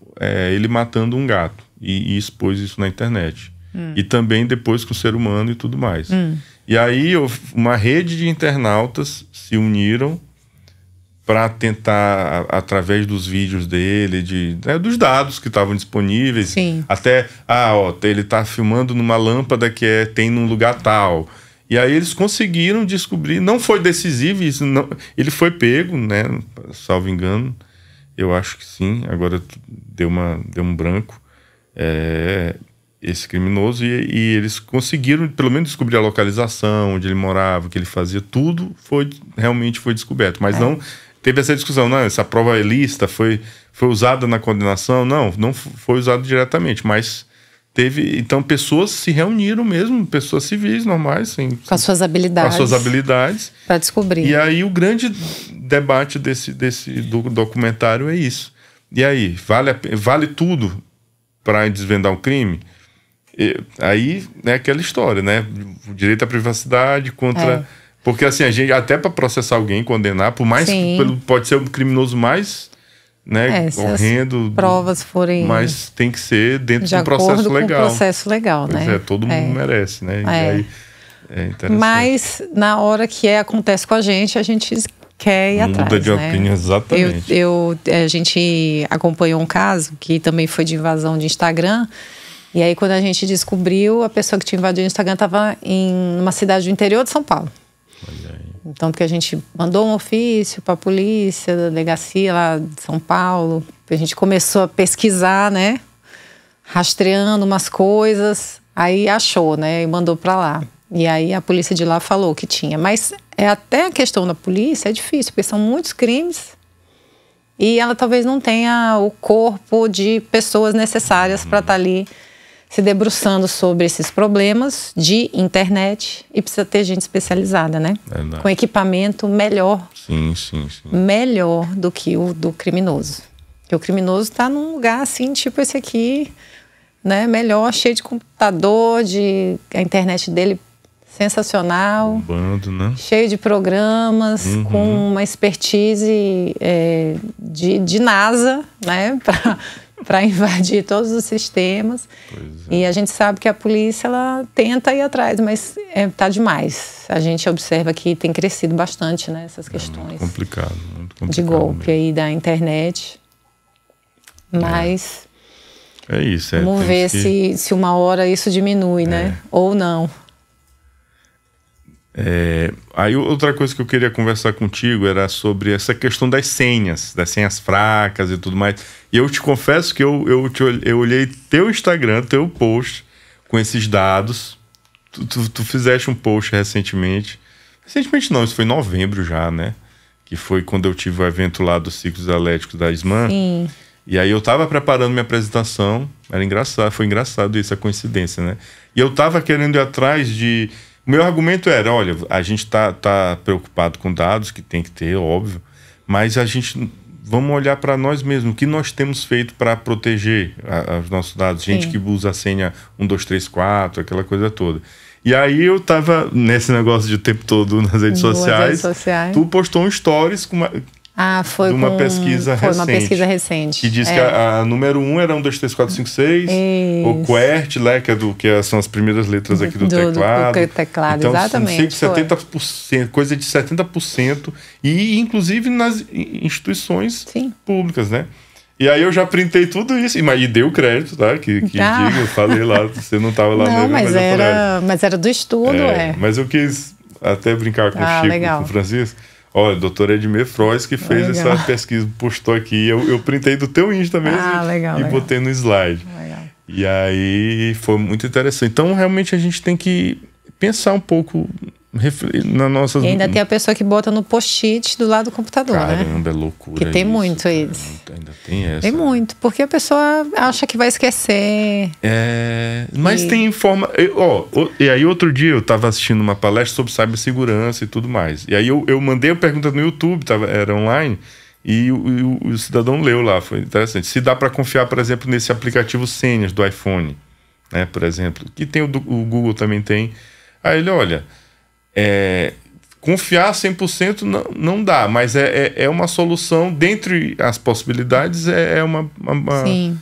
ele matando um gato e expôs isso na internet. E também depois com o ser humano e tudo mais. E aí uma rede de internautas se uniram para tentar, através dos vídeos dele, dos dados que estavam disponíveis. Sim. Até, ele está filmando numa lâmpada que tem num lugar tal. E aí eles conseguiram descobrir, não foi decisivo, isso não, ele foi pego, né, salvo engano, eu acho que sim, agora deu um branco, esse criminoso, e eles conseguiram pelo menos descobrir a localização, onde ele morava, o que ele fazia, tudo realmente foi descoberto, mas não teve essa discussão, não, essa prova ilícita foi usada na condenação, não foi usada diretamente, mas teve, então pessoas se reuniram mesmo, pessoas civis normais, com as suas habilidades, para descobrir. E aí o grande debate do documentário é isso. E aí, vale tudo para desvendar um crime? Aí é aquela história, né? O direito à privacidade contra... Porque assim, a gente, até para processar alguém, condenar, por mais que pode ser um criminoso mais, né, horrendo, provas forem, mas tem que ser dentro de um processo legal. Com um processo legal, pois né? Todo mundo merece, né? E aí, é interessante. Mas na hora que acontece com a gente quer ir atrás. Muda de opinião, exatamente. A gente acompanhou um caso que também foi de invasão de Instagram. E aí, quando a gente descobriu, a pessoa que tinha invadido o Instagram estava em uma cidade do interior de São Paulo. Então, porque a gente mandou um ofício para a polícia da delegacia lá de São Paulo, a gente começou a pesquisar, né, rastreando umas coisas, aí achou, né, e mandou para lá. E aí a polícia de lá falou que tinha. Mas até a questão da polícia é difícil, porque são muitos crimes e ela talvez não tenha o corpo de pessoas necessárias para estar ali se debruçando sobre esses problemas de internet, e precisa ter gente especializada, né? Verdade. Com equipamento melhor. Sim. Melhor do que o do criminoso. Porque o criminoso está num lugar assim, tipo esse aqui, né? Melhor, cheio de computador, a internet dele sensacional. Bombando, né? Cheio de programas, com uma expertise de NASA, né? Para invadir todos os sistemas. E a gente sabe que a polícia, ela tenta ir atrás, mas tá demais. A gente observa que tem crescido bastante, né, essas questões. Muito complicado de golpe aí da internet. Mas é isso. Vamos ver se uma hora isso diminui, né? Ou não. Aí outra coisa que eu queria conversar contigo era sobre essa questão das senhas fracas e tudo mais. E eu te confesso que eu olhei teu Instagram, teu post com esses dados. Tu fizeste um post recentemente. Recentemente não, isso foi em novembro já, né? Que foi quando eu tive o evento lá dos ciclos elétricos da SMAN. Sim. E aí eu tava preparando minha apresentação. Foi engraçado isso, a coincidência, né? E eu tava querendo ir atrás de... O meu argumento era, olha, a gente tá preocupado com dados, que tem que ter, óbvio, mas a gente vamos olhar para nós mesmos, o que nós temos feito para proteger os nossos dados. Gente que usa a senha 1234, aquela coisa toda. E aí eu tava nesse negócio de o tempo todo nas redes sociais. Tu postou um stories com foi de uma pesquisa recente. Foi uma pesquisa recente. Que diz que a número 1 era 1, 2, 3, 4, 5, 6. O QWERTY, né, que são as primeiras letras aqui do teclado. Do teclado, então, exatamente. 70%, coisa de 70%. E inclusive nas instituições públicas, né? E aí eu já printei tudo isso. E dei o crédito, tá? Que diga, eu falei lá, você não estava lá mesmo. Mas era do estudo, Mas eu quis até brincar com o Chico, legal. com o Francisco. Olha, o doutor Edmir Frois que fez essa pesquisa, postou aqui. Eu printei do teu Insta mesmo e botei no slide. Legal. E aí foi muito interessante. Então, realmente, a gente tem que pensar um pouco na nossa... E ainda tem a pessoa que bota no post-it do lado do computador, né? Caramba, é loucura. Que tem muito isso. Ainda tem essa. Tem muito, porque a pessoa acha que vai esquecer. Mas tem forma... E aí outro dia eu estava assistindo uma palestra sobre cibersegurança e tudo mais. E aí eu mandei a pergunta no YouTube, era online, e o cidadão leu lá, foi interessante. Se dá para confiar, por exemplo, nesse aplicativo Senhas do iPhone, né, por exemplo, que tem o Google também tem. Aí ele, olha... confiar 100% não dá, mas é uma solução. Dentre as possibilidades Sim.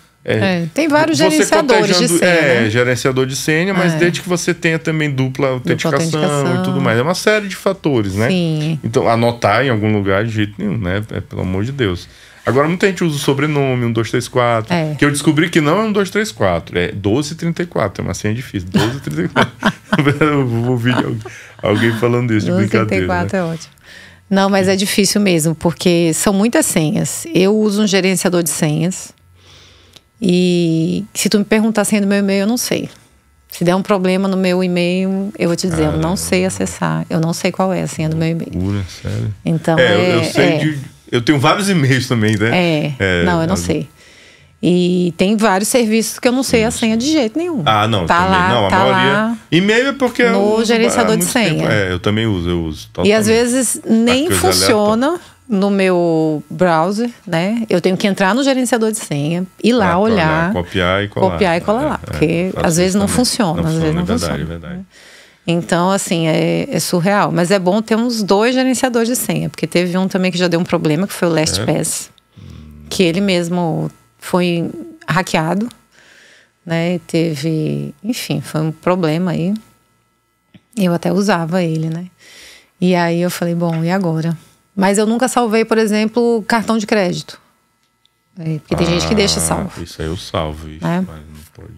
Tem vários gerenciadores de senha, gerenciador de senha, mas desde que você tenha também dupla autenticação e tudo mais. É uma série de fatores, né? Sim. Então, anotar em algum lugar de jeito nenhum, né? Pelo amor de Deus. Agora, muita gente usa o sobrenome, 1, 2, 3, 4. Que eu descobri que não é 1, 2, 3, 4. É 1234. É uma senha difícil. 1234. Eu vou ouvir alguém falando isso de brincadeira. 1234 é ótimo. Não, mas é difícil mesmo, porque são muitas senhas. Eu uso um gerenciador de senhas. E se tu me perguntar a senha do meu e-mail, eu não sei. Se der um problema no meu e-mail, eu vou te dizer, eu não sei acessar. Eu não sei qual é a senha do meu e-mail. Sério? Então, eu sei eu tenho vários e-mails também, né? Não, eu não sei. E tem vários serviços que eu não sei a senha de jeito nenhum. Não, tá também. Lá, não, a tá maioria... Lá e-mail é porque no gerenciador de senha. Eu também uso. Totalmente. E às vezes nem funciona no meu browser, né? Eu tenho que entrar no gerenciador de senha, ir lá olhar, copiar e colar lá. Porque às vezes não funciona. Às vezes não funciona. É verdade. Então, assim, é surreal. Mas é bom ter uns 2 gerenciadores de senha. Porque teve um também que já deu um problema, que foi o LastPass. Que ele mesmo foi hackeado, né? Enfim, foi um problema aí. Eu até usava ele, né? E aí eu falei, bom, e agora? Mas eu nunca salvei, por exemplo, cartão de crédito. Porque tem gente que deixa salvo. Isso aí eu salvo. Mas não pode...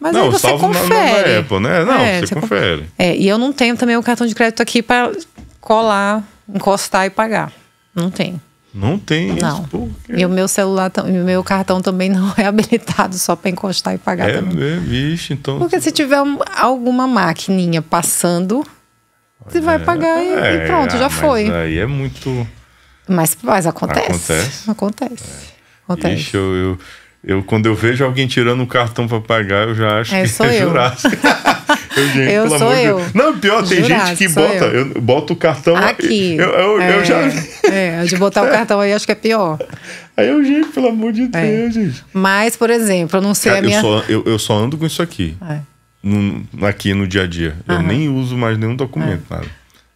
Mas aí você confere. Na Apple, né? Você confere. E eu não tenho também o cartão de crédito aqui para colar, encostar e pagar. Não tenho. Não tem isso? Não. E o meu celular, o meu cartão também não é habilitado só para encostar e pagar também. Vixe, então... Porque se tiver alguma maquininha passando, você vai pagar e pronto, já foi. Mas aí é muito... Mas acontece. Acontece. Ixi, eu quando eu vejo alguém tirando um cartão para pagar, eu já acho que sou é eu. Jurássico. Eu sou eu. Não, pior, tem gente que bota o cartão aqui. Eu já... de botar o cartão aí, acho que é pior. Aí gente, pelo amor de Deus, gente. Mas, por exemplo, eu não sei a minha... Eu só ando com isso aqui. Aqui no dia a dia. Eu nem uso mais nenhum documento, nada.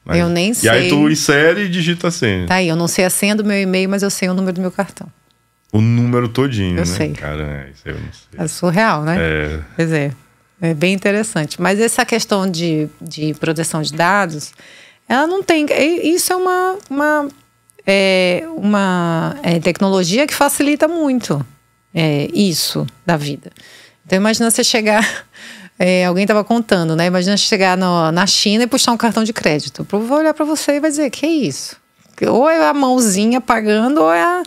Eu nem sei. E aí tu insere e digita a senha. Tá aí, eu não sei a senha do meu e-mail, mas eu sei o número do meu cartão. O número todinho, eu sei. Cara, isso eu não sei. É surreal, né? Quer dizer, é bem interessante. Mas essa questão de proteção de dados, ela não tem... Isso é uma tecnologia que facilita muito isso da vida. Então, imagina você chegar... alguém estava contando, né? Imagina você chegar na China e puxar um cartão de crédito. O povo vai olhar para você e vai dizer, que é isso? Ou é a mãozinha pagando ou é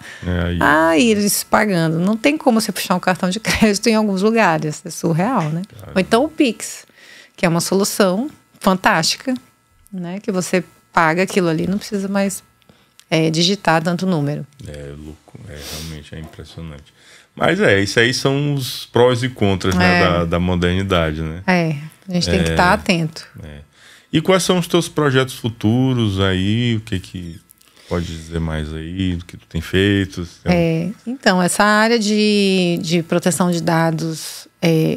a íris pagando. Não tem como você puxar um cartão de crédito em alguns lugares. É surreal, né? Caramba. Ou então o Pix, que é uma solução fantástica, né? Que você paga aquilo ali, não precisa mais digitar tanto número. É louco, realmente é impressionante. Mas isso aí são os prós e contras, né, da modernidade, né? A gente tem que estar atento. E quais são os teus projetos futuros aí? O que pode dizer mais aí do que tu tem feito? Então, essa área de proteção de dados,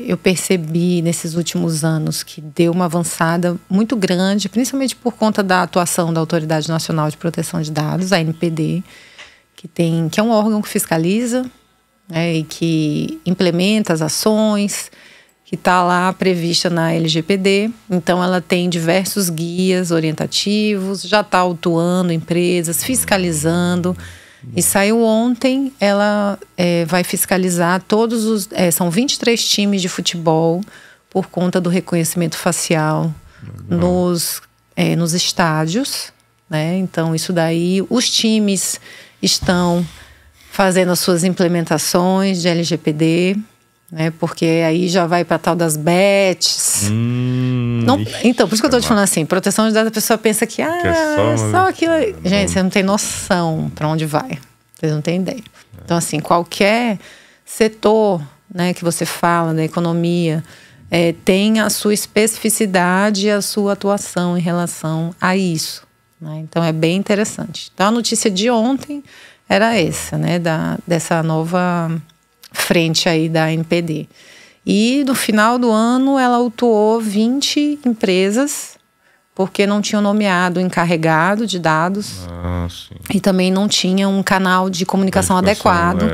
eu percebi nesses últimos anos que deu uma avançada muito grande, principalmente por conta da atuação da Autoridade Nacional de Proteção de Dados, a ANPD, que é um órgão que fiscaliza, e que implementa as ações, que está lá prevista na LGPD. Então, ela tem diversos guias orientativos, já está autuando empresas, fiscalizando. E saiu ontem, ela vai fiscalizar todos os... são 23 times de futebol por conta do reconhecimento facial nos estádios, né? Então, isso daí, os times estão fazendo as suas implementações de LGPD, né? Porque aí já vai para tal das bets. Então, por isso que eu estou te falando assim, proteção de dados, a pessoa pensa que só aquilo. Gente, você não tem noção para onde vai. Vocês não têm ideia. Então, assim, qualquer setor, né, que você fala da economia tem a sua especificidade e a sua atuação em relação a isso, né? Então, é bem interessante. Então, a notícia de ontem era essa, né, dessa nova frente aí da ANPD. E no final do ano ela autuou 20 empresas porque não tinham nomeado encarregado de dados e também não tinha um canal de comunicação adequado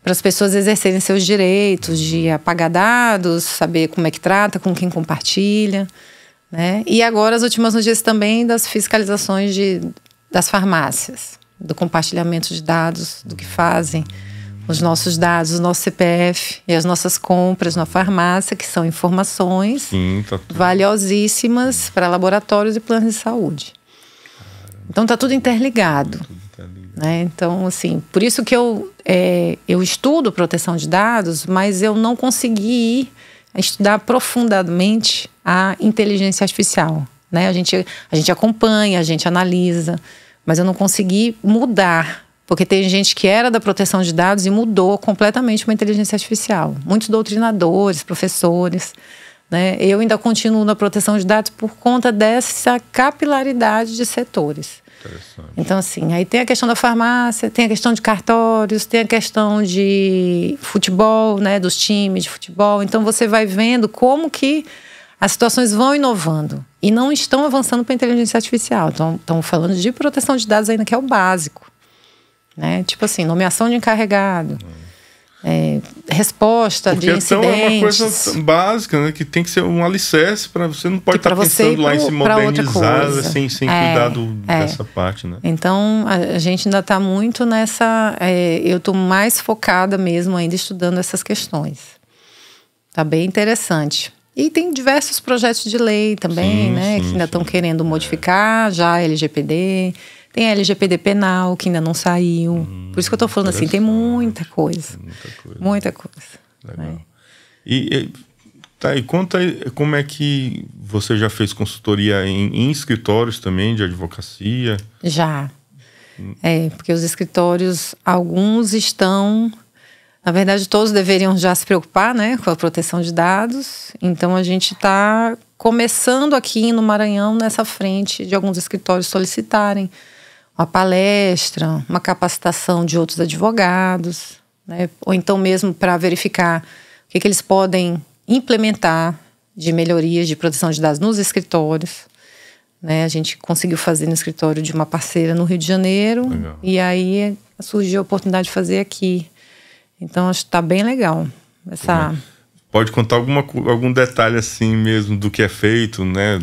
para as pessoas exercerem seus direitos de apagar dados, saber como é que trata, com quem compartilha, né? E agora as últimas notícias também das fiscalizações das farmácias, do compartilhamento de dados, do que fazem os nossos dados, o nosso CPF e as nossas compras na farmácia, que são informações valiosíssimas para laboratórios e planos de saúde. Então, está tudo interligado. Né? Então, assim, por isso que eu estudo proteção de dados, mas eu não consegui ir a estudar profundamente a inteligência artificial. Né? A gente acompanha, a gente analisa, mas eu não consegui mudar. Porque tem gente que era da proteção de dados e mudou completamente para a inteligência artificial. Muitos doutrinadores, professores, né? Eu ainda continuo na proteção de dados por conta dessa capilaridade de setores. Então, assim, aí tem a questão da farmácia, tem a questão de cartórios, tem a questão de futebol, né? Dos times de futebol. Então, você vai vendo como que as situações vão inovando e não estão avançando para a inteligência artificial. Então, estamos falando de proteção de dados ainda, que é o básico. Né? Tipo assim, nomeação de encarregado, resposta de incidentes. Então é uma coisa básica, né? Que tem que ser um alicerce para você não pode estar pensando lá em se modernizar sem cuidar dessa parte, né? Então a gente ainda está muito nessa. Eu estou mais focada mesmo ainda estudando essas questões. Tá bem interessante. E tem diversos projetos de lei também, né? Que ainda estão querendo modificar já a LGPD. Tem a LGPD penal, que ainda não saiu. Por isso que eu estou falando assim, tem muita coisa. Muita coisa. Legal. Né? E conta aí, como é que você já fez consultoria em escritórios também de advocacia? Já. Porque os escritórios, alguns estão... Na verdade, todos deveriam já se preocupar, né, com a proteção de dados. Então, a gente está começando aqui no Maranhão, nessa frente de alguns escritórios solicitarem uma palestra, uma capacitação de outros advogados, né? Ou então mesmo para verificar o que eles podem implementar de melhorias de proteção de dados nos escritórios. Né? A gente conseguiu fazer no escritório de uma parceira no Rio de Janeiro. Legal. E aí surgiu a oportunidade de fazer aqui. Então, acho que está bem legal. Pode contar algum detalhe assim mesmo do que é feito, né?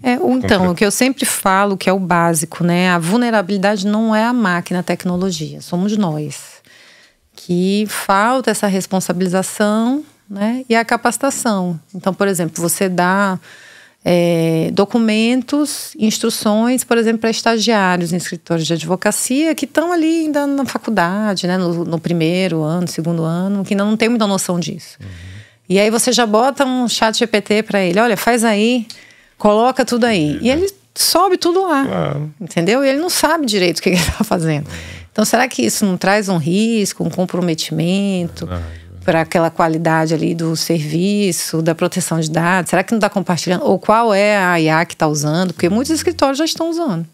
Então, o que eu sempre falo, que é o básico, né? A vulnerabilidade não é a máquina, a tecnologia. Somos nós. Que falta essa responsabilização, né? E a capacitação. Então, por exemplo, você dá documentos, instruções, por exemplo, para estagiários em escritórios de advocacia que estão ali ainda na faculdade, né? No primeiro ano, segundo ano, que ainda não tem muita noção disso. E aí você já bota um chat GPT para ele, olha, faz aí, coloca tudo aí. E ele sobe tudo lá, entendeu? E ele não sabe direito o que ele está fazendo. Então, será que isso não traz um risco, um comprometimento para aquela qualidade ali do serviço, da proteção de dados? Será que não está compartilhando? Ou qual é a IA que está usando? Porque muitos escritórios já estão usando.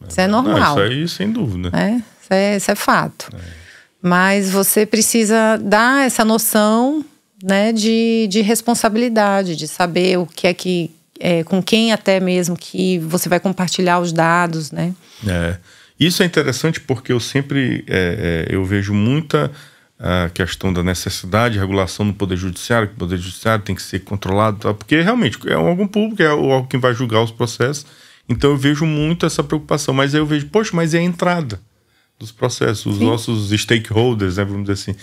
Isso é normal. Não, isso aí, sem dúvida. Isso é fato. Mas você precisa dar essa noção, né, de responsabilidade, de saber o que é que... com quem até mesmo que você vai compartilhar os dados, né? Isso é interessante porque eu sempre eu vejo muita a questão da necessidade de regulação no Poder Judiciário, que o Poder Judiciário tem que ser controlado, tá? Porque realmente é um órgão público, é o órgão que vai julgar os processos, então eu vejo muito essa preocupação, mas aí eu vejo, poxa, mas é a entrada dos processos, os nossos stakeholders, né, vamos dizer assim,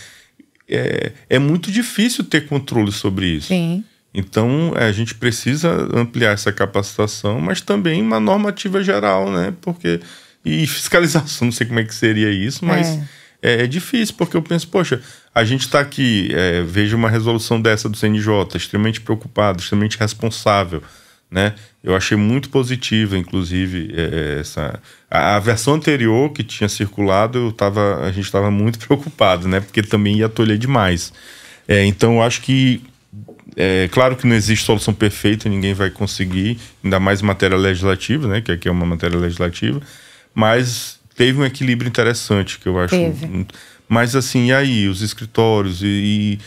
é muito difícil ter controle sobre isso. Sim. Então, a gente precisa ampliar essa capacitação, mas também uma normativa geral, né? E fiscalização, não sei como é que seria isso, mas é difícil, porque eu penso, poxa, a gente está aqui, veja uma resolução dessa do CNJ, extremamente preocupado, extremamente responsável, né? Eu achei muito positiva, inclusive, a versão anterior que tinha circulado, a gente estava muito preocupado, né? Porque também ia tolher demais. Então, eu acho que claro que não existe solução perfeita, ninguém vai conseguir, ainda mais em matéria legislativa, né, que aqui é uma matéria legislativa, mas teve um equilíbrio interessante, que eu acho. Mas assim, e aí, os escritórios nem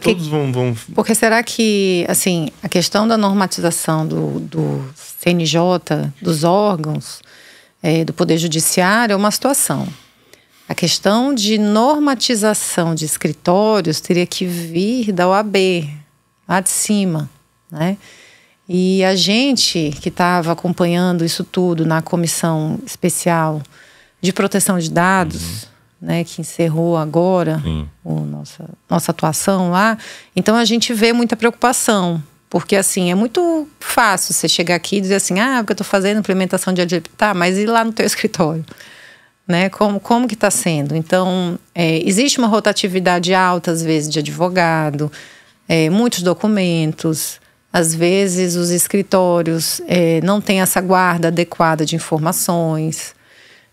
todos vão... Porque será que, assim, a questão da normatização do CNJ, dos órgãos, do Poder Judiciário é uma situação. A questão de normatização de escritórios teria que vir da OAB, lá de cima, né? E a gente que estava acompanhando isso tudo na Comissão Especial de Proteção de Dados, né, que encerrou agora nossa atuação lá, então a gente vê muita preocupação, porque assim, é muito fácil você chegar aqui e dizer assim, porque eu estou fazendo implementação de ADP, tá, mas e lá no teu escritório? Né? Como que está sendo? Então, existe uma rotatividade alta, às vezes, de advogado, muitos documentos, às vezes os escritórios não têm essa guarda adequada de informações.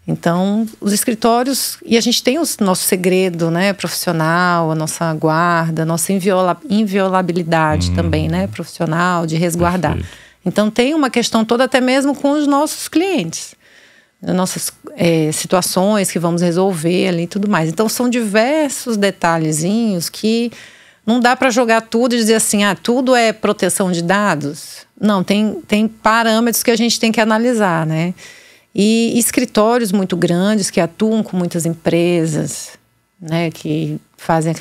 Então, os escritórios... E a gente tem o nosso segredo, né, profissional, a nossa guarda, a nossa inviolabilidade também, né, profissional, de resguardar. Perfeito. Então, tem uma questão toda até mesmo com os nossos clientes. Nossas situações que vamos resolver ali e tudo mais. Então, são diversos detalhezinhos que não dá para jogar tudo e dizer assim, tudo é proteção de dados. Não, tem parâmetros que a gente tem que analisar, né? E escritórios muito grandes que atuam com muitas empresas, né? Que fazem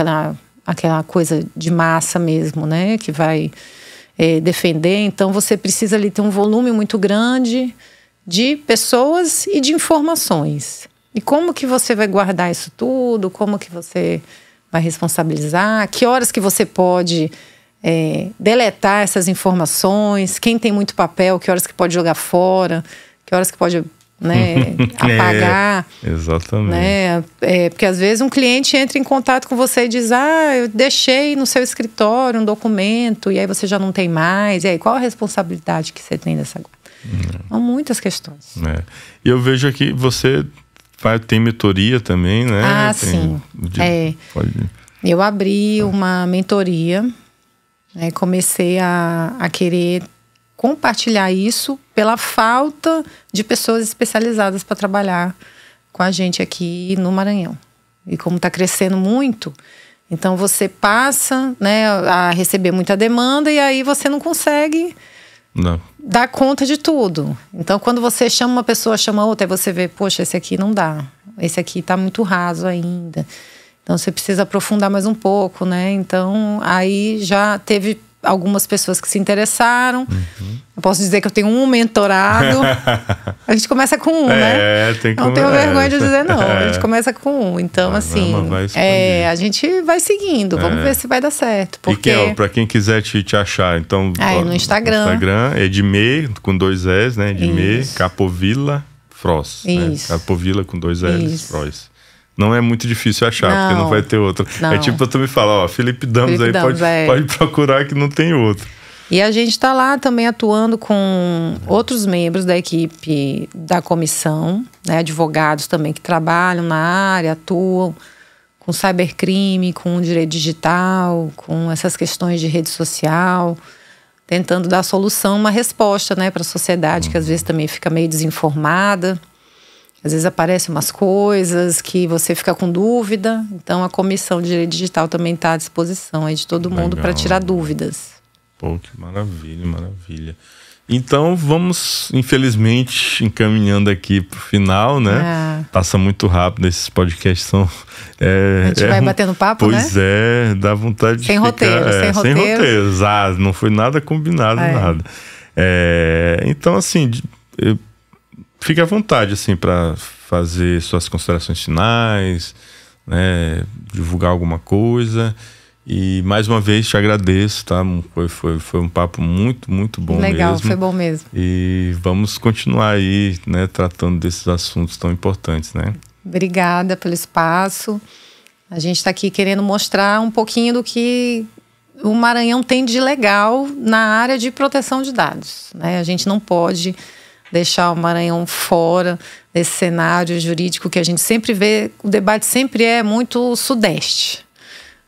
aquela coisa de massa mesmo, né? Que vai defender. Então, você precisa ali ter um volume muito grande de pessoas e de informações. E como que você vai guardar isso tudo? Como que você vai responsabilizar? Que horas que você pode deletar essas informações? Quem tem muito papel, que horas que pode jogar fora? Que horas que pode, né, apagar? Exatamente. Né? Porque às vezes um cliente entra em contato com você e diz, eu deixei no seu escritório um documento, e aí você já não tem mais. E aí, qual a responsabilidade que você tem dessa guarda? Há muitas questões. E eu vejo aqui você tem mentoria também, né? Sim. Eu abri uma mentoria, né? Comecei a querer compartilhar isso pela falta de pessoas especializadas para trabalhar com a gente aqui no Maranhão. E como está crescendo muito, então você passa, né, a receber muita demanda e aí você não consegue... dar conta de tudo. Então, quando você chama uma pessoa, chama outra, aí você vê, poxa, esse aqui não dá. Esse aqui tá muito raso ainda. Então, você precisa aprofundar mais um pouco, né? Então, aí já teve algumas pessoas que se interessaram. Eu posso dizer que eu tenho um mentorado. A gente começa com um, né? Não tenho vergonha de dizer não. A gente começa com um. Então, assim, a gente vai seguindo. Vamos ver se vai dar certo. Porque... E para quem quiser te achar, então... no Instagram. No Instagram, Edmê, com 2 S, né? Edmê Capovilla Fross. Isso. Né? Capovilla com 2 L's, Fross. Não é muito difícil achar, porque não vai ter outro. Não. É tipo, eu também falo, Felipe Damos aí, pode procurar que não tem outro. E a gente está lá também atuando com outros membros da equipe da comissão, né, advogados também que trabalham na área, atuam com cybercrime, com direito digital, com essas questões de rede social. tentando dar solução, uma resposta, né, para a sociedade, que às vezes também fica meio desinformada. Às vezes aparecem umas coisas que você fica com dúvida. Então, a Comissão de Direito Digital também está à disposição aí de todo mundo para tirar dúvidas. Pô, que maravilha, maravilha. Então, vamos, infelizmente, encaminhando aqui pro final, né? Passa muito rápido, esses podcasts são... a gente vai batendo papo, né? Pois é, dá vontade sem de roteiro, ficar... Sem roteiro. Não foi nada combinado, nada. Então, assim, fique à vontade, assim, para fazer suas considerações finais, né? Divulgar alguma coisa... E mais uma vez te agradeço, tá? Foi um papo muito, muito bom. Legal, mesmo. Foi bom mesmo. E vamos continuar aí, né, tratando desses assuntos tão importantes, né? Obrigada pelo espaço. A gente está aqui querendo mostrar um pouquinho do que o Maranhão tem de legal na área de proteção de dados, né? A gente não pode deixar o Maranhão fora desse cenário jurídico que a gente sempre vê, o debate sempre é muito sudeste.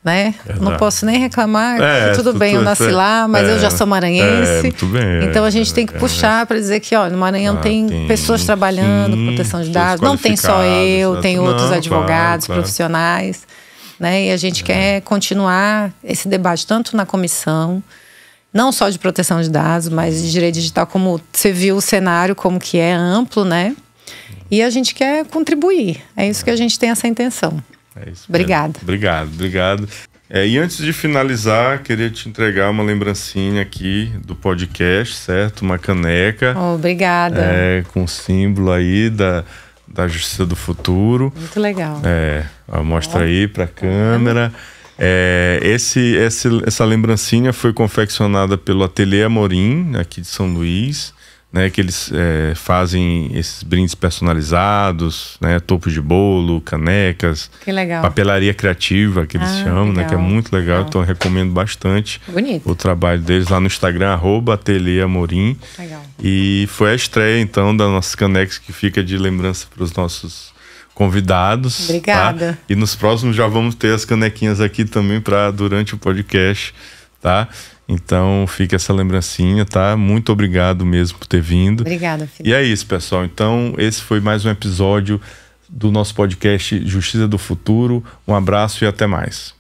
Né? Não posso nem reclamar, tudo bem, eu nasci lá, mas eu já sou maranhense. Muito bem, então a gente tem que puxar para dizer que, olha, no Maranhão tem pessoas trabalhando, proteção de dados, não tem só eu, tem outros advogados, profissionais, né? E a gente quer continuar esse debate tanto na comissão, não só de proteção de dados, mas de direito digital, como você viu o cenário, como que é amplo, né? E a gente quer contribuir, é isso que a gente tem essa intenção. É isso. Obrigada. Obrigado. E antes de finalizar, queria te entregar uma lembrancinha aqui do podcast, certo? Uma caneca. Obrigada. Com o símbolo aí da Justiça do Futuro. Muito legal. Mostra aí para a câmera. Essa lembrancinha foi confeccionada pelo Ateliê Amorim, aqui de São Luís. Né, que eles fazem esses brindes personalizados, né, topo de bolo, canecas, que legal. Papelaria criativa, que eles chamam, legal. Né, que é muito legal. Então eu recomendo bastante o trabalho deles lá no Instagram, @ateliêamorim. Legal. E foi a estreia, então, das nossas canecas, que fica de lembrança para os nossos convidados. Obrigada. Tá? E nos próximos já vamos ter as canequinhas aqui também durante o podcast, tá? Então, fica essa lembrancinha, tá? Muito obrigado mesmo por ter vindo. Obrigada, Felipe. E é isso, pessoal. Então, esse foi mais um episódio do nosso podcast Justiça do Futuro. Um abraço e até mais.